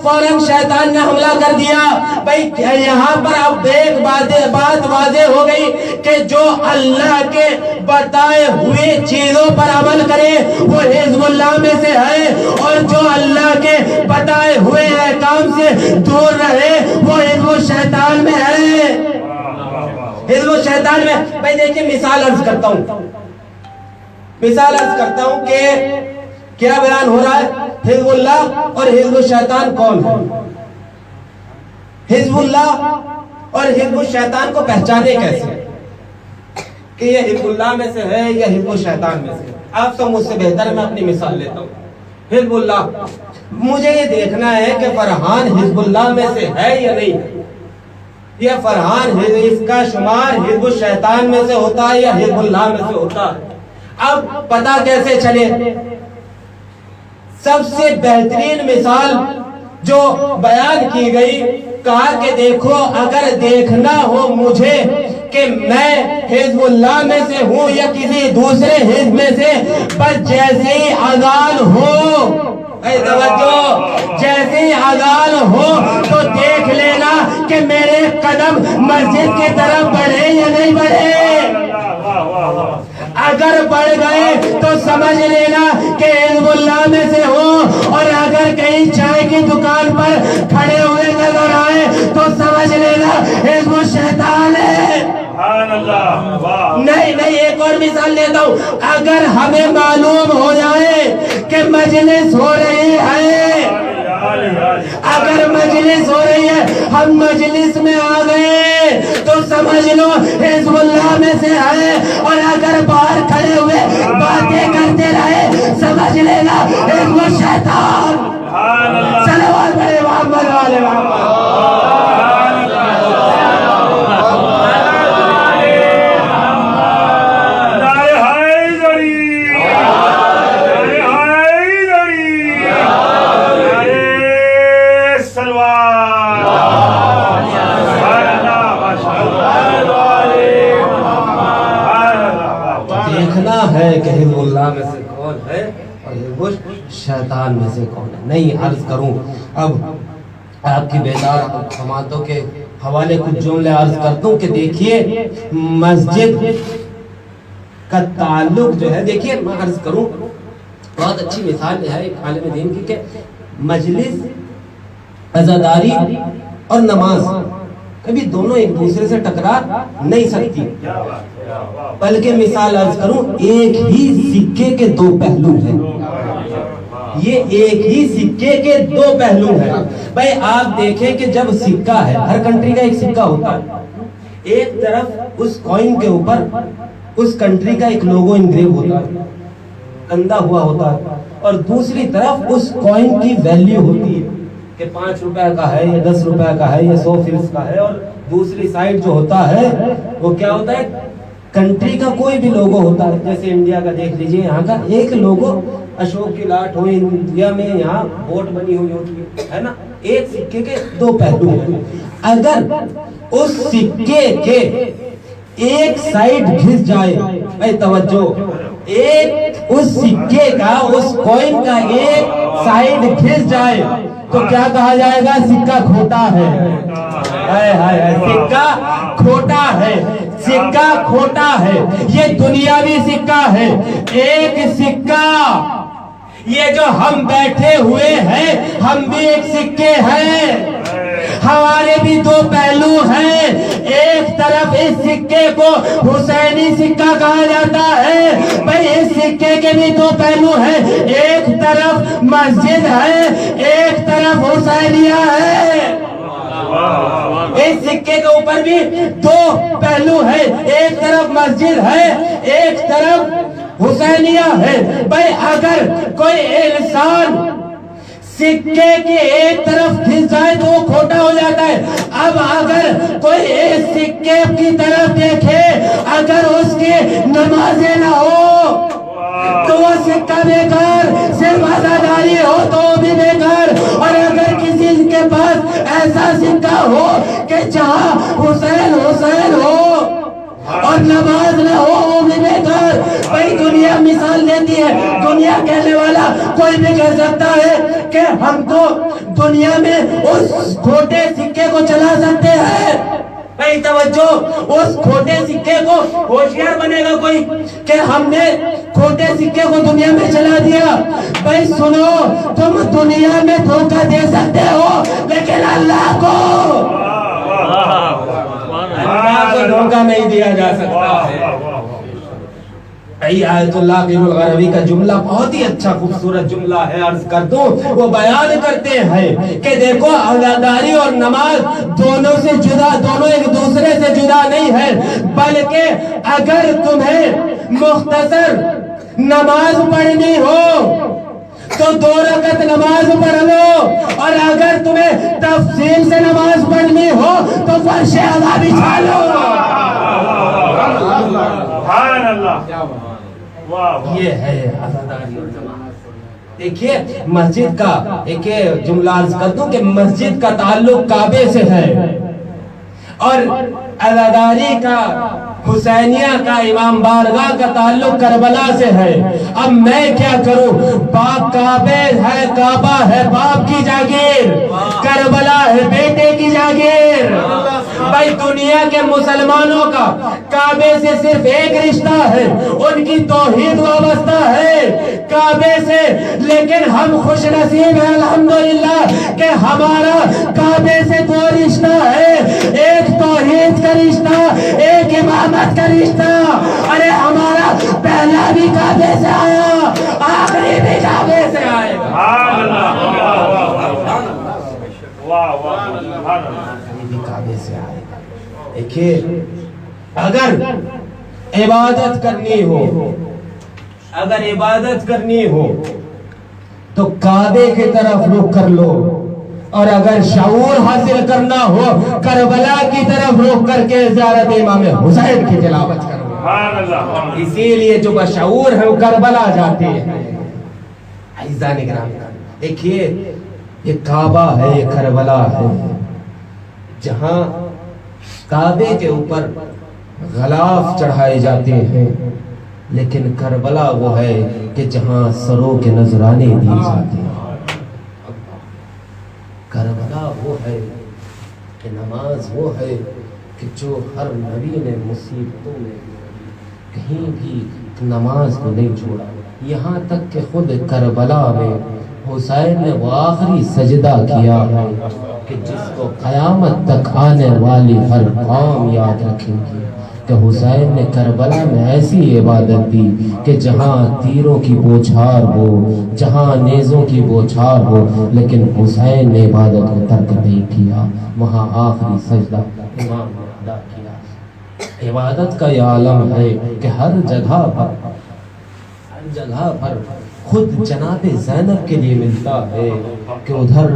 فوراً شیطان نے حملہ کر دیا۔ بھئی یہاں پر اب ایک بات واضح ہو گئی کہ جو اللہ کے بتائے ہوئے چیزوں پر عمل کرے وہ حزب اللہ میں سے ہے، اور جو اللہ کے بتائے ہوئے احکام سے دور رہے وہ حزب الشیطان میں ہے۔ حزب الشیطان میں بھئی دیکھیں مثال عرض کرتا ہوں کہ کیا بیان ہو رہا ہے؟ حزب اللہ اور حزب الشیطان کون ہے؟ حزب اللہ اور حزب الشیطان کو پہچانے کیسے کہ یہ حزب اللہ میں سے ہے یا حزب الشیطان میں سے؟ آپ سب مجھ سے بہتر ہے، میں اپنی مثال لیتا ہوں۔ حزب اللہ، مجھے یہ دیکھنا ہے کہ فرحان حزب اللہ میں سے ہے یا نہیں ہے۔ یہ فرحان اس کا شمار حزب الشیطان میں سے ہوتا ہے یا حزب اللہ میں سے ہوتا ہے؟ اب پتہ کیسے چلے؟ سب سے بہترین مثال جو بیان کی گئی، کہا کہ دیکھو اگر دیکھنا ہو مجھے کہ میں حزب اللہ میں سے ہوں یا کسی دوسرے حزب میں سے، بس جیسے ہی اذان ہو، اے توجہ، جیسے ہی اذان ہو تو دیکھ لینا کہ میرے قدم مسجد کی طرف بڑھے یا نہیں بڑھے۔ اگر بڑھ گئے تو سمجھ لینا کہ حزب اللہ میں سے ہو، اور اگر کہیں چائے کی دکان پر کھڑے ہوئے نظر آئے تو سمجھ لینا حزب الشیطان ہے۔ نہیں، ایک اور مثال لیتا ہوں۔ اگر ہمیں معلوم ہو جائے کہ مجلس ہو رہی ہے، اگر مجلس ہو رہی ہے ہم مجلس میں آ گئے تو سمجھ لو حزب اللہ میں سے ہے، اور اگر باہر کھڑے ہوئے باتیں کرتے رہے سمجھ لینا حزب الشیطان۔ صلوات پڑھے محمد والے محمد۔ دیکھنا ہے کہ حزب اللہ میں سے کون ہے اور حزب شیطان میں سے کون ہے. نہیں عرض کروں اب آپ کی بیدار سماعتوں کے حوالے کچھ جملے عرض کرتا ہوں کہ دیکھیے مسجد کا تعلق جو ہے، دیکھیے میں عرض کروں بہت اچھی مثال ہے ایک عالم دین کی کہ مجلس، عزاداری اور نماز کبھی دونوں ایک دوسرے سے ٹکرا نہیں سکتی، بلکہ مثال عرض کروں ایک ہی سکے کے دو پہلو ہیں. یہ ایک ہی سکے کے دو پہلو ہیں. بھائی آپ دیکھیں کہ جب سکہ ہے، ہر کنٹری کا ایک سکہ ہوتا ہے، ایک طرف اس کوئن کے اوپر اس کنٹری کا ایک لوگو انگریو ہوتا ہے، کندہ ہوا ہوتا ہے، اور دوسری طرف اس کوئن کی ویلیو ہوتی ہے کہ 5 روپے کا ہے یا 10 روپے کا ہے یا 100 فلس کا ہے، اور دوسری سائڈ جو ہوتا ہے وہ کیا ہوتا ہے، کنٹری کا کوئی بھی لوگو ہوتا ہے. جیسے انڈیا کا دیکھ لیجئے، یہاں کا ایک لوگو اشوک کی لاٹ ہو، انڈیا میں یہاں بوٹ بنی ہوئی ہوتی ہے نا. ایک سکے کے دو پہلو ہیں. اگر اس سکے کے ایک سائڈ گھس جائے، اے توجہ، ایک اس سکے کا، اس کوئن کا ایک سائڈ گھس جائے تو کیا کہا جائے گا؟ سکہ کھوٹا ہے. سکہ کھوٹا ہے، سکہ کھوٹا ہے. یہ دنیاوی سکہ ہے. ایک سکہ، یہ جو ہم بیٹھے ہوئے ہیں ہم بھی ایک سکے ہیں، ہمارے بھی دو پہلو ہیں. ایک طرف اس سکے کو حسینی سکہ کہا جاتا ہے. بھئی اس سکے کے بھی دو پہلو ہیں، ایک طرف مسجد ہے، ایک طرف حسینیہ ہے. اس سکے کے اوپر بھی دو پہلو ہیں، ایک طرف مسجد ہے، ایک طرف حسینیہ ہے. بھئی اگر کوئی انسان سکے کی ایک طرف گھس جائے تو وہ کھوٹا ہو جاتا ہے. اب اگر کوئی اس سکے کی طرف دیکھے، اگر اس کی نمازیں نہ ہو تو وہ سکہ بیکار، صرف عزاداری ہو تو وہ بھی بیکار. اور اگر کسی کے پاس ایسا سکہ ہو کہ جہاں حسین حسین ہو اور نماز نہ ہو وہ بھی بیکار. بھئی دنیا مثال دیتی ہے، دنیا کہنے والا کوئی بھی کہہ سکتا ہے کہ ہم تو دنیا میں اس کھوٹے سکے کو چلا سکتے ہیں. بھئی توجہ، اس کھوٹے سکے کو ہوشیار بنے گا کوئی کہ ہم نے کھوٹے سکے کو دنیا میں چلا دیا. بھئی سنو، تم دنیا میں دھوکہ دے سکتے ہو لیکن اللہ کو دھوکہ نہیں دیا جا سکتا ہے. آیت اللہ قیم الغربی کا جملہ بہت ہی اچھا خوبصورت جملہ ہے، عرض کر دوں. وہ بیان کرتے ہیں کہ دیکھو عزاداری اور نماز دونوں سے جدا، دونوں ایک دوسرے سے جدا نہیں ہے، بلکہ اگر تمہیں مختصر نماز پڑھنی ہو تو 2 رکعت نماز پڑھ لو، اور اگر تمہیں تفصیل سے نماز پڑھنی ہو تو فرش ادا بچھا لو. سبحان اللہ. یہ ہے عزاداری اور نماز. دیکھیے مسجد کا ایک جملہ عرض کر دوں کہ مسجد کا تعلق کعبے سے ہے اور عزاداری کا، حسینیہ کا، امام بارگاہ کا تعلق کربلا سے ہے. اب میں کیا کروں؟ باپ کعبے ہے، کعبہ ہے باپ کی جاگیر، کربلا ہے بیٹے کی جاگیر. بھائی دنیا کے مسلمانوں کا کعبے سے صرف ایک رشتہ ہے، ان کی توحید وابستہ ہے کعبے سے. لیکن ہم خوش نصیب ہیں الحمدللہ کہ ہمارا کعبے سے 2 رشتہ ہے، ایک توحید کا رشتہ، ایک امامت کا رشتہ. ارے ہمارا پہلا بھی کعبے سے آیا، آخری بھی کعبے سے آئے گا. کعبے سے آئے گا. دیکھیے اگر عبادت کرنی ہو، اگر عبادت کرنی ہو تو کعبے کی طرف رخ کر لو، اور اگر شعور حاصل کرنا ہو کربلا کی طرف رخ کر کے زیارت امام حسین کی تلاوت کرو. اسی لیے جو بشعور ہے وہ کربلا جاتے ہیں. عزیزان گرامی دیکھیے یہ کعبہ ہے، یہ کربلا ہے، جہاں کعبے کے اوپر غلاف چڑھائے جاتے ہیں، لیکن کربلا وہ ہے کہ جہاں سروں کے نذرانے دیے جاتے ہیں. کربلا وہ ہے کہ نماز وہ ہے کہ جو ہر نبی نے مصیبتوں میں کہیں بھی نماز کو نہیں چھوڑا. یہاں تک کہ خود کربلا میں حسین نے وہ آخری سجدہ کیا ہے کہ جس کو قیامت تک آنے والی ہر قوم یاد رکھیں گی کہ حسین نے کربلا میں ایسی عبادت دی کہ جہاں تیروں کی بوچھار ہو، جہاں نیزوں کی بوچھار ہو، لیکن حسین نے عبادت کو ترک نہیں کیا. وہاں آخری سجدہ امام نے ادا کیا. عبادت کا یہ عالم ہے کہ ہر جگہ پر خود جناب زینب کے لیے ملتا ہے کہ ادھر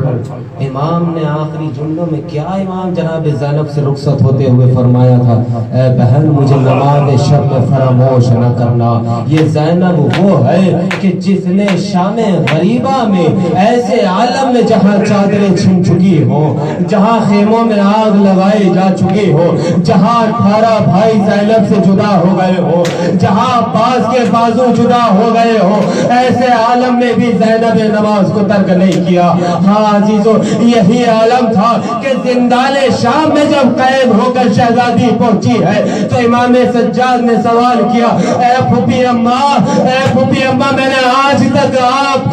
امام نے آخری جملوں میں کیا امام جناب زینب سے رخصت ہوتے ہوئے فرمایا تھا، اے بہن مجھے نماز شب میں فراموش نہ کرنا. یہ زینب وہ ہے کہ جس نے شام غریبہ میں ایسے عالم میں جہاں چادریں چھن چکی ہو، جہاں خیموں میں آگ لگائی جا چکی ہو، جہاں 18 بھائی زینب سے جدا ہو گئے ہو، جہاں عباس کے بازو جدا ہو گئے ہو، ایسے عالم میں بھی زینب نماز کو ترک نہیں کیا. ہاں عزیزو، یہی عالم تھا کہ زندان شام میں جب قید ہو کر شہزادی پہنچی ہے تو امام سجاد نے سوال کیا، اے پھوپھی اماں میں نے آج تک آپ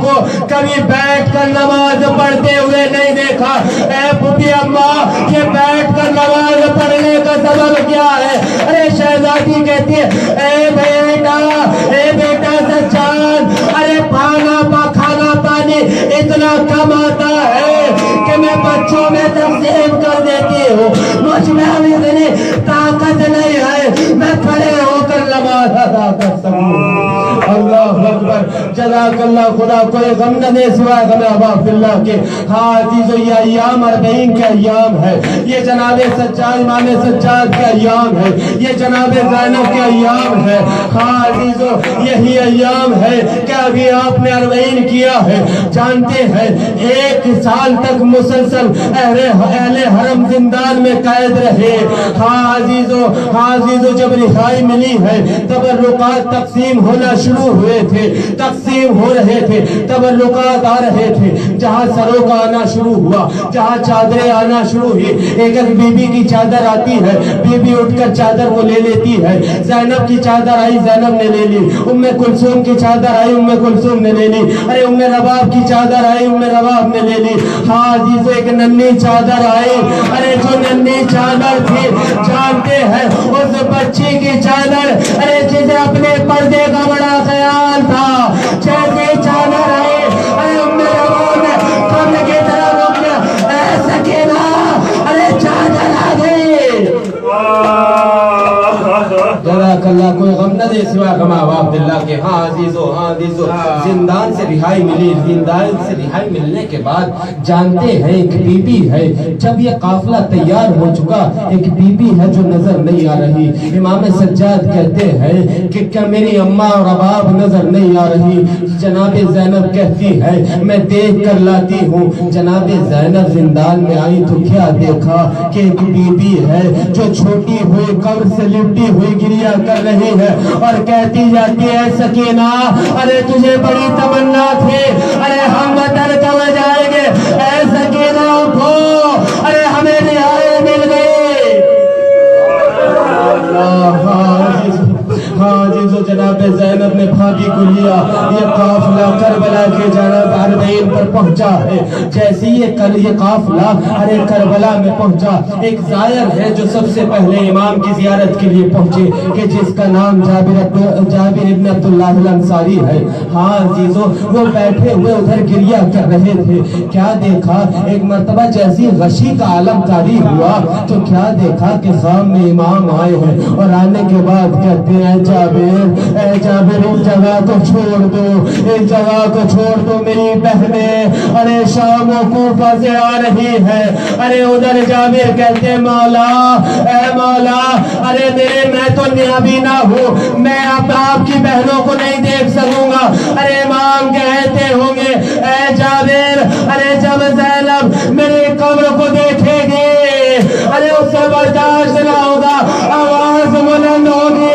کو کبھی بیٹھ کر نماز پڑھتے ہوئے نہیں دیکھا. اے پھوپھی اماں، یہ بیٹھ کر نماز پڑھنے کا سبب کیا ہے؟ ارے شہزادی کہتی ہے، اے بیٹا سجاد، ارے کھانا پانی اتنا کم آتا ہے کہ میں بچوں میں تقسیم کر دیتی ہوں. مجھ میں ابھی اتنی طاقت نہیں ہے میں کھڑے ہو کر نماز ادا کر سکوں. اللہ اکبر، جزاک اللہ. خدا کوئی غم نہ دے سوائے غم احباب اللہ کے. ہاں عزیزو، یہ ایام 40 کے ایام ہے، یہ جناب سجاد امام سجاد کے ایام ہے، یہ جناب زینب کے ایام ہے. ہاں عزیزو، یہی ایام ہے کہ ابھی آپ نے 40 کیا ہے. جانتے ہیں 1 سال تک مسلسل اہل حرم زندان میں قید رہے. ہاں عزیزو، جب رہائی ملی ہے تبرکات تقسیم ہونا شروع ہوئے تھے، تقسیم ہو رہے تھے، تبرکات آ رہے تھے. جہاں سروں کا آنا شروع ہوا، جہاں چادریں آنا شروع ہوئی، ایک بی بی کی چادر آتی ہے، بی بی اٹھ کر چادر وہ لے لیتی ہے. زینب کی چادر آئی، زینب نے لے لی. کلثوم کی چادر آئی، کلثوم نے لے لی. ارے رباب کی چادر آئی، رباب نے لے لی. ہاں عزیزو، ایک ننھی چادر آئی. ارے جو ننھی چادر تھی، جانتے ہیں اس بچی کی چادر، ارے جسے اپنے پردے کا بڑا خیال تھا، جیسے چادر آئی، ارے رباب نے قبر کی طرف رک گیا. اے سکینہ، ارے چادر آ گئی. جزاک اللہ. کوئی غم نہ دے سوا غم احباب اللہ کے. ہاں عزیزو، زندان سے رہائی ملی. زندان سے رہائی ملنے کے بعد جانتے ہیں ایک بی بی ہے، جب یہ قافلہ تیار ہو چکا، ایک بی بی ہے جو نظر نہیں آ رہی. امام سجاد کہتے ہیں کہ کیا میری اماں اور رباب نظر نہیں آ رہی؟ جناب زینب کہتی ہے میں دیکھ کر لاتی ہوں. جناب زینب زندان میں آئی تو کیا دیکھا کہ ایک بی بی ہے جو چھوٹی ہوئی قبر سے لپٹی ہوئی گریا کر رہی ہے اور کہتی جاتی ہے، سکینہ، ارے تجھے بڑی تمنا تھی، ارے ہم وطن کب جائیں گے؟ اے سکینہ اٹھو، ارے ہمیں رہائی مل گئی. ہاں عزیزو، جناب زینب نے بھابھی کو لیا. یہ قافلہ کربلا کے جانب 40 پر پہنچا ہے. جیسے یہ قافلہ ارے کربلا میں پہنچا، ایک زائر ہے جو سب سے پہلے امام کی زیارت کے لیے پہنچے کہ جس کا نام جابر ابن عبداللہ الانصاری ہے. ہاں عزیزو، وہ بیٹھے ہوئے ادھر گریا کر رہے تھے. کیا دیکھا؟ ایک مرتبہ جیسی غشی کا عالم طاری ہوا تو کیا دیکھا کہ خام میں امام آئے ہیں اور آنے کے بعد کہتے ہیں، اے جابر اس جگہ کو چھوڑ دو، اس جگہ کو چھوڑ دو، میری بہنیں ارے شام و کوفہ سے آ رہی ہے. ارے ادھر جابر کہتے ہیں، مولا، اے مولا، ارے میں تو نابینا ہوں، میں آپ کی بہنوں کو نہیں دیکھ سکوں گا. ارے امام کہتے ہوں گے، اے جابر، ارے جب زینب میری قبر کو دیکھے گی، ارے اس سے برداشت نہ ہوگا، آواز بلند ہوگی،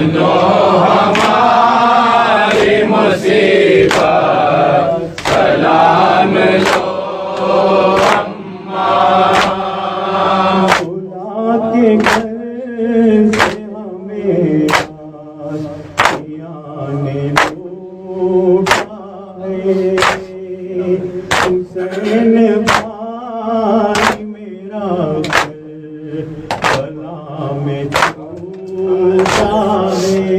سنو ہماری مصیبت سلام لو خدا کے گھر سے ہمیں آنے لوٹا ہے حسین بھائی میرا گھر بلا میں چھوٹا ہے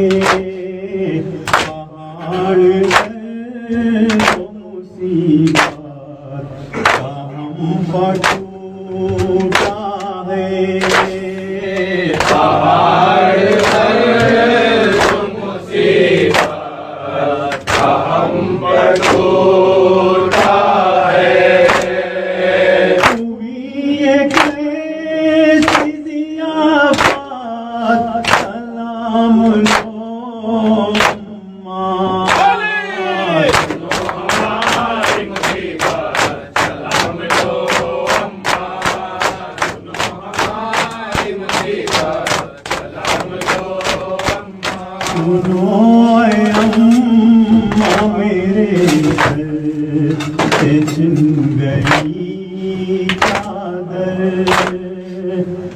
پہاڑ تو مصیبت کا ہم بٹوٹا ہے پہاڑ پر تم مصیبت کا ہم پر ٹوٹا ہے ہوئی ایک ایسی ضیافت سلام لو ہماری مصیبت سلام لو ہماری مصیبت سلام لو سنو اے اماں میرے سر سے چھن گئی چادر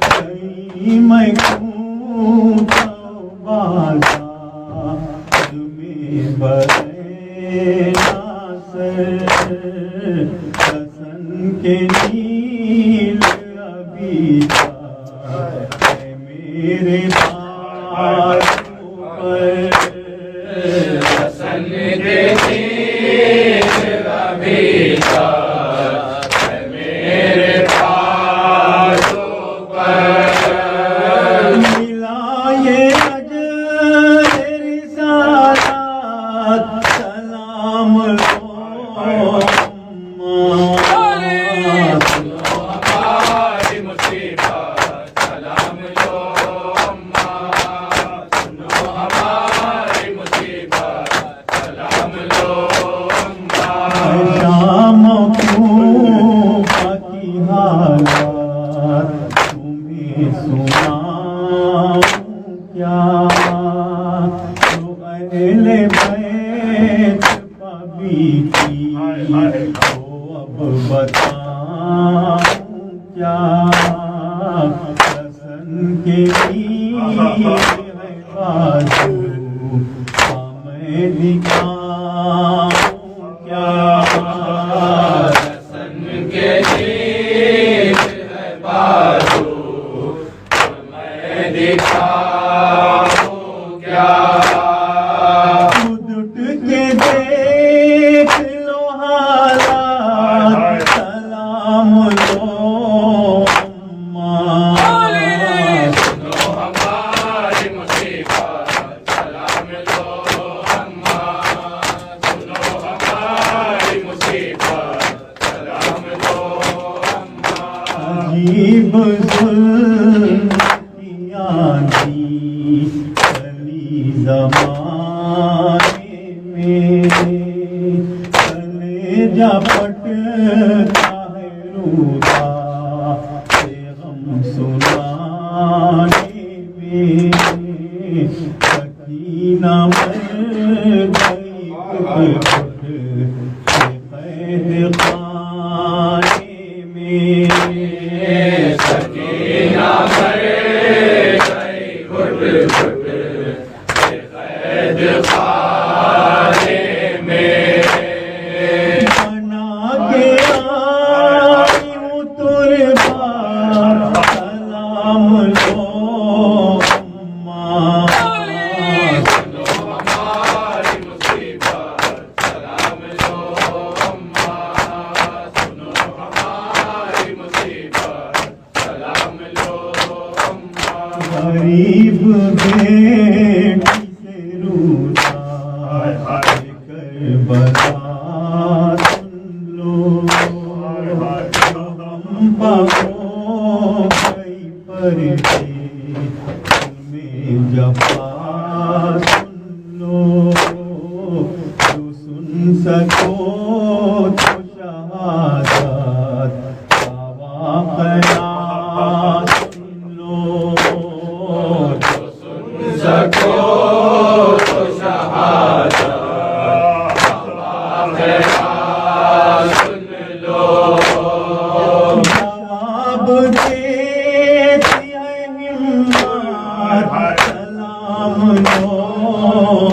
کہیں میں کھوں بازار میں برے ناصر حسن کے نیل ابھی ہے میرے بازو پر حسن کے نیل ابھی ہے میرے بازو پر ملا یہ اجر رسالت سلام لو ہماری مصیبت سلام لو سنو ہماری مصیبت سلام لو شام کوفہ کی حالات تمہیں سناؤں کیا جو اہل بیت پبی کی تو اب بتاؤں کیا حسن کے لیے ہے بازو میں دکھاؤں کیا حسن کے نیل ہے بازو میں دکھاؤں کیا خود اٹھ کے دیکھ لو حالات سلام لو سنو ہماری مصیبت سلام لو سنو ہماری مصیبت سلام لو عجیب ظلم کی آندھی چلی زمانے میں کلیجہ پھٹتا ہے روتا سے غم سنانے میں سکینہ مر گئی گھٹ گھٹ سے قید خانے میں سکینہ مر گئی گھٹ گھٹ سے قید خانے میں بنا کے آئی ہوں تربا سلام لو سنو ہماری مصیبت سلام لو سنو ہماری مصیبت سلام لو غریب بیٹی سے روتا کربلا سن لو ہم پاکوں گئی پردے میں جفا سن لو جو سن سکو تو شہادت کا واقعہ سن لو سن رکھو تو شہادت سن لو جواب دیتی ہے ہمت سلام لو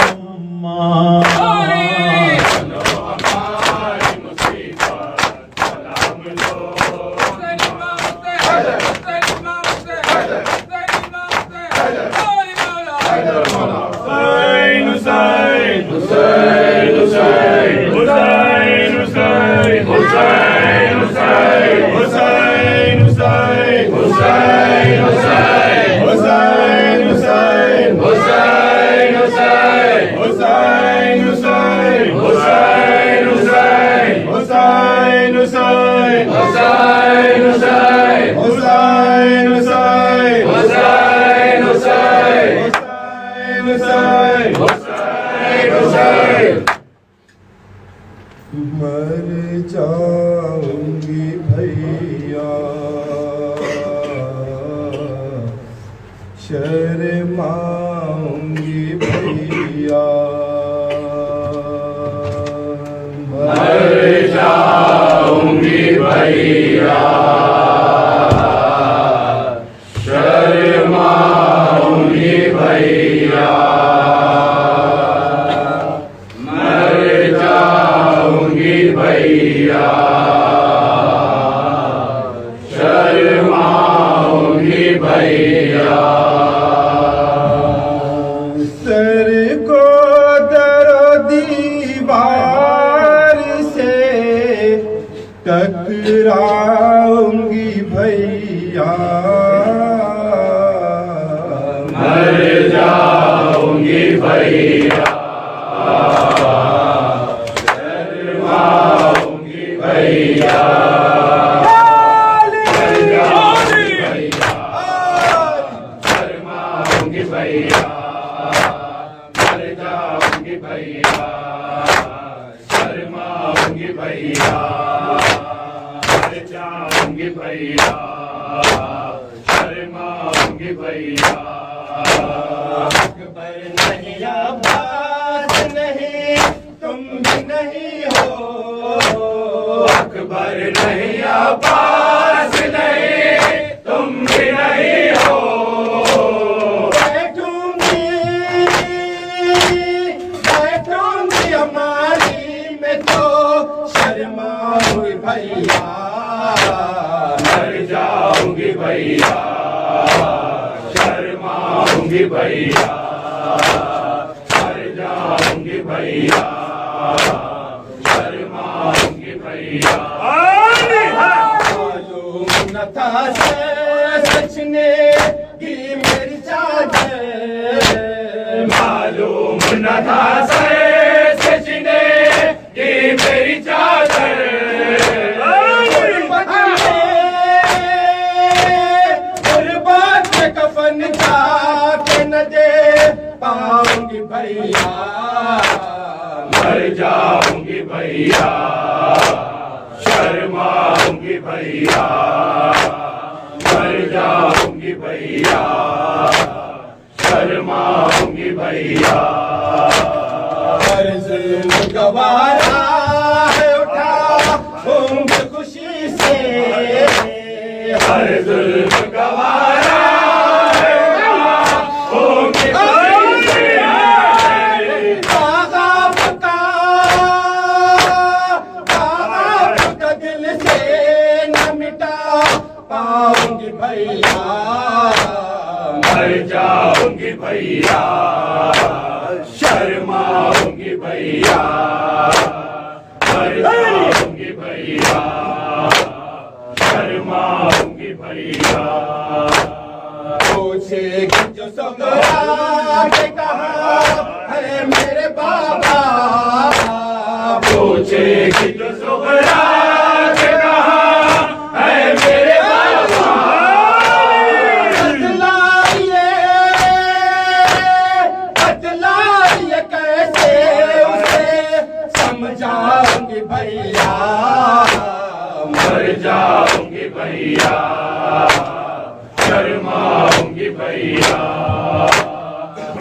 مر جاؤں گی بھیا شرماؤں گی بھیا مر جاؤں گی بھیا شرماؤں گی بھیا بھیا شرماؤں گی بھیا سر کو در و دیوار سے ٹکراؤں گی بھیا مر جاؤں گی بھیا اکبر نہیں عباس نہیں تم بھی نہیں ہو بیٹھوں گی ہماری میں تو شرماؤں گی بھیا مر جاؤں گی بھیا شرماؤں گی بھیا مر جاؤں گی بھیا شرماؤں گی بھیا معلوم نہ تھا سچنے کی میری چادر معلوم نہ تھا سچنے کی میری چادر غربت میں کفن جا کے نہ دے پاؤں گی بھیا مر جاؤں گی بھیا شرماؤں گی بھیا مر جاؤں گی بھیا شرماؤں گی بھیا ہر ظلم گوارا ہے اٹھا گھوم خوشی سے ہر ظلم گوارا ہے ہوں گی خوشی سے آپ کا دل سے نہ مٹا پاؤں گی بھیا مر جاؤں گی بھیا شرماؤں گی بھیا مر جاؤں گی بھیا شرماؤں گی بھیا پوچھے گی جو سغرا کے کہا ہے میرے بابا پوچھے گی جو سغرا کے کہا ہے میرے بابا بتلائیے کیسے اسے سمجھاؤں گی بھیا مر جاؤں گی بھیا شرماؤں گی بھیا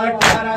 18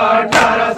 18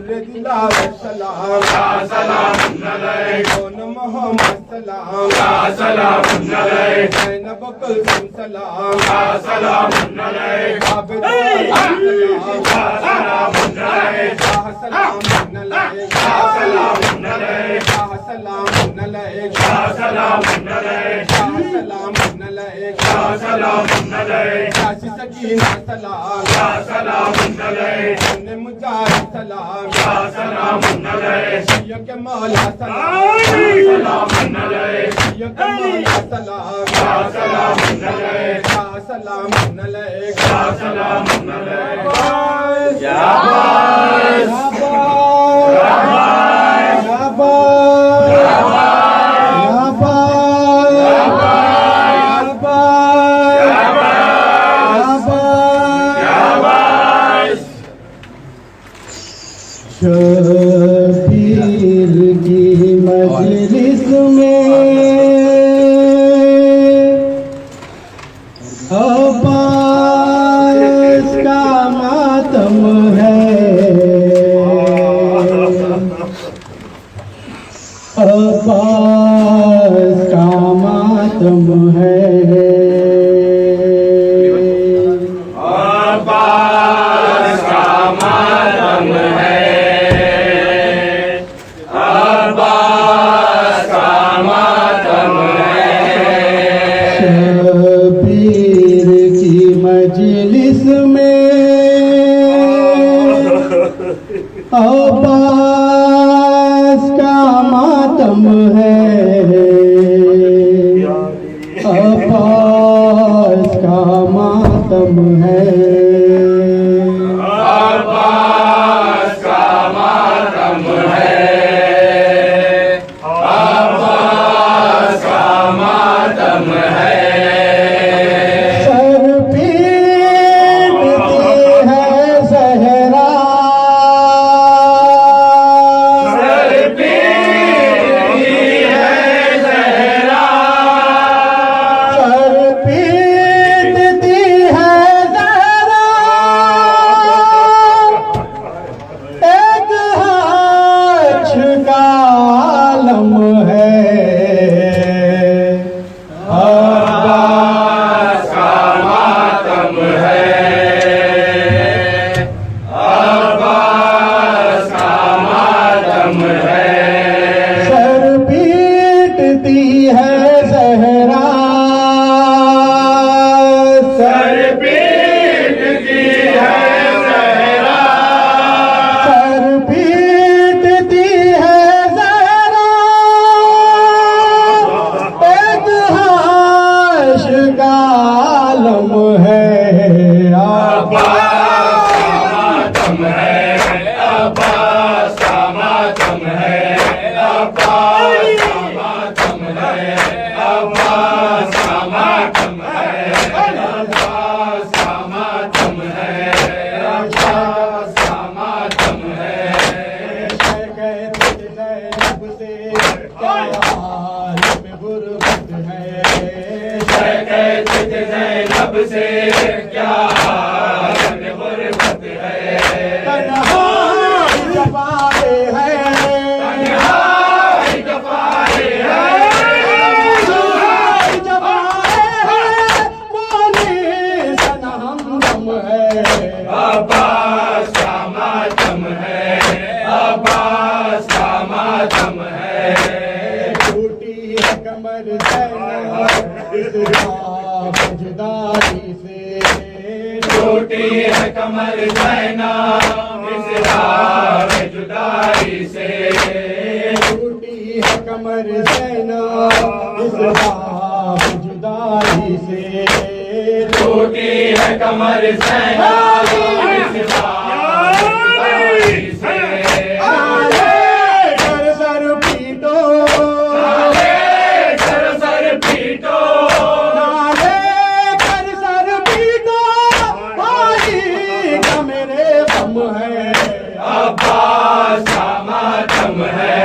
در دلاور سلام یا سلام علیک کون محمد سلام یا سلام علیک زینب کلثوم سلام یا سلام علیک عابدین سلام یا سلام علیک شاہ سلام علیک یا سلام علیک شاہ سلام علیک یا سلام علیک شاہ سلام علیک یا سلام علیک شاہ سکینہ سلام یا سلام علیک ابن مجاہد سلام یا سلام علیک شیعہ کے مولا سلام سلام علیک شیعہ کے مولا سلام یا سلام علیک شاہ سلام علیک یا سلام علیک یا شبیر کی مجلس میں عباس کا ماتم ہے عباس کا ماتم ہے عباس کا ماتم ہے عباس کا ماتم ہے شبیر کی مجلس میں عباس کا ماتم ہے عباس کا ماتم ہے عباس کا ماتم ہے عباس کا ماتم ہے سر پیٹتی ہے زہرا سر پیٹتی ہے زہرا سر پیٹتی ہے زہرا ایک حج کا عالم ہے عباس کا ماتم ہے عباس کا ماتم ہے سر پیٹتی ہے زہرا سر پیٹتی ہے زہرا سر پیٹتی ہے زہرا ایک حج کا عالم ہے ماتم ہے عباس کا ماتم ہے عباس کا ماتم ہے عباس کا ماتم ہے عباس کا ماتم ہے عباس کا ماتم ہے زینب سے کیا حال غربت ہے تنہائی جفائے ہے تنہائی جفائے ہے تنہائی جفائے ہے مولی سنا ہمدم ہے عباس کا ماتم ہے عباس کا ماتم ہے ٹوٹی ہے کمر زینب اس راہ جدائی سے ٹوٹی ہے کمر زینب اس راہ جدائی سے ٹوٹی ہے کمر زینب اس راہ جدائی سے ٹوٹی ہے کمر زینب اس راہ جدائی سے کر سر پیٹو سر سر پیٹو کر سر پیٹو بھائی کا میرے غم ہے عباس کا ماتم ہے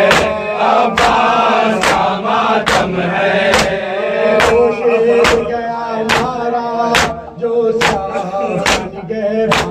عباس کا ماتم ہے گیا مارا جو سان گہرا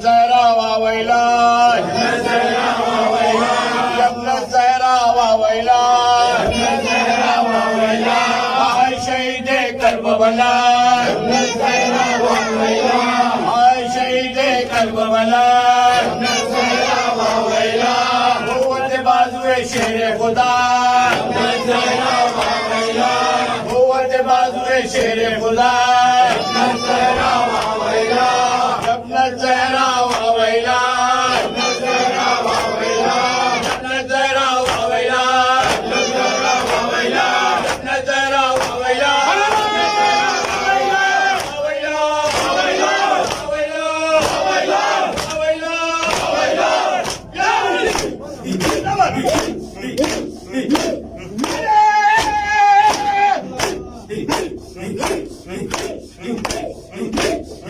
Zahra wa wailay, Yabna Zahra wa wailay, Ay Shahid-e Karbala, Ay Shahid-e Karbala, Quwwat bazu-e Sher Khuda, Quwwat bazu-e Sher Khuda, Yabna Zahra wa wailay, Yabna Zahra wa wailay, Yabna Zahra wa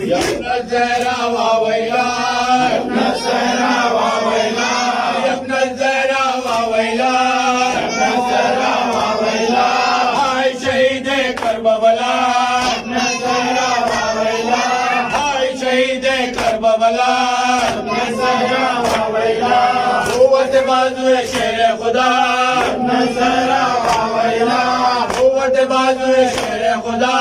Yabna Zahra wa wailay, Yabna Zahra wa wailay, Yabna Zahra wa wailay, Yabna Zahra wa wailay, Ay Shahid-e Karbala, Yabna Zahra wa wailay, Ay Shahid-e Karbala, Yabna Zahra wa wailay, Quwwat bazu-e Sher Khuda, Yabna Zahra wa wailay, Quwwat bazu-e Sher Khuda.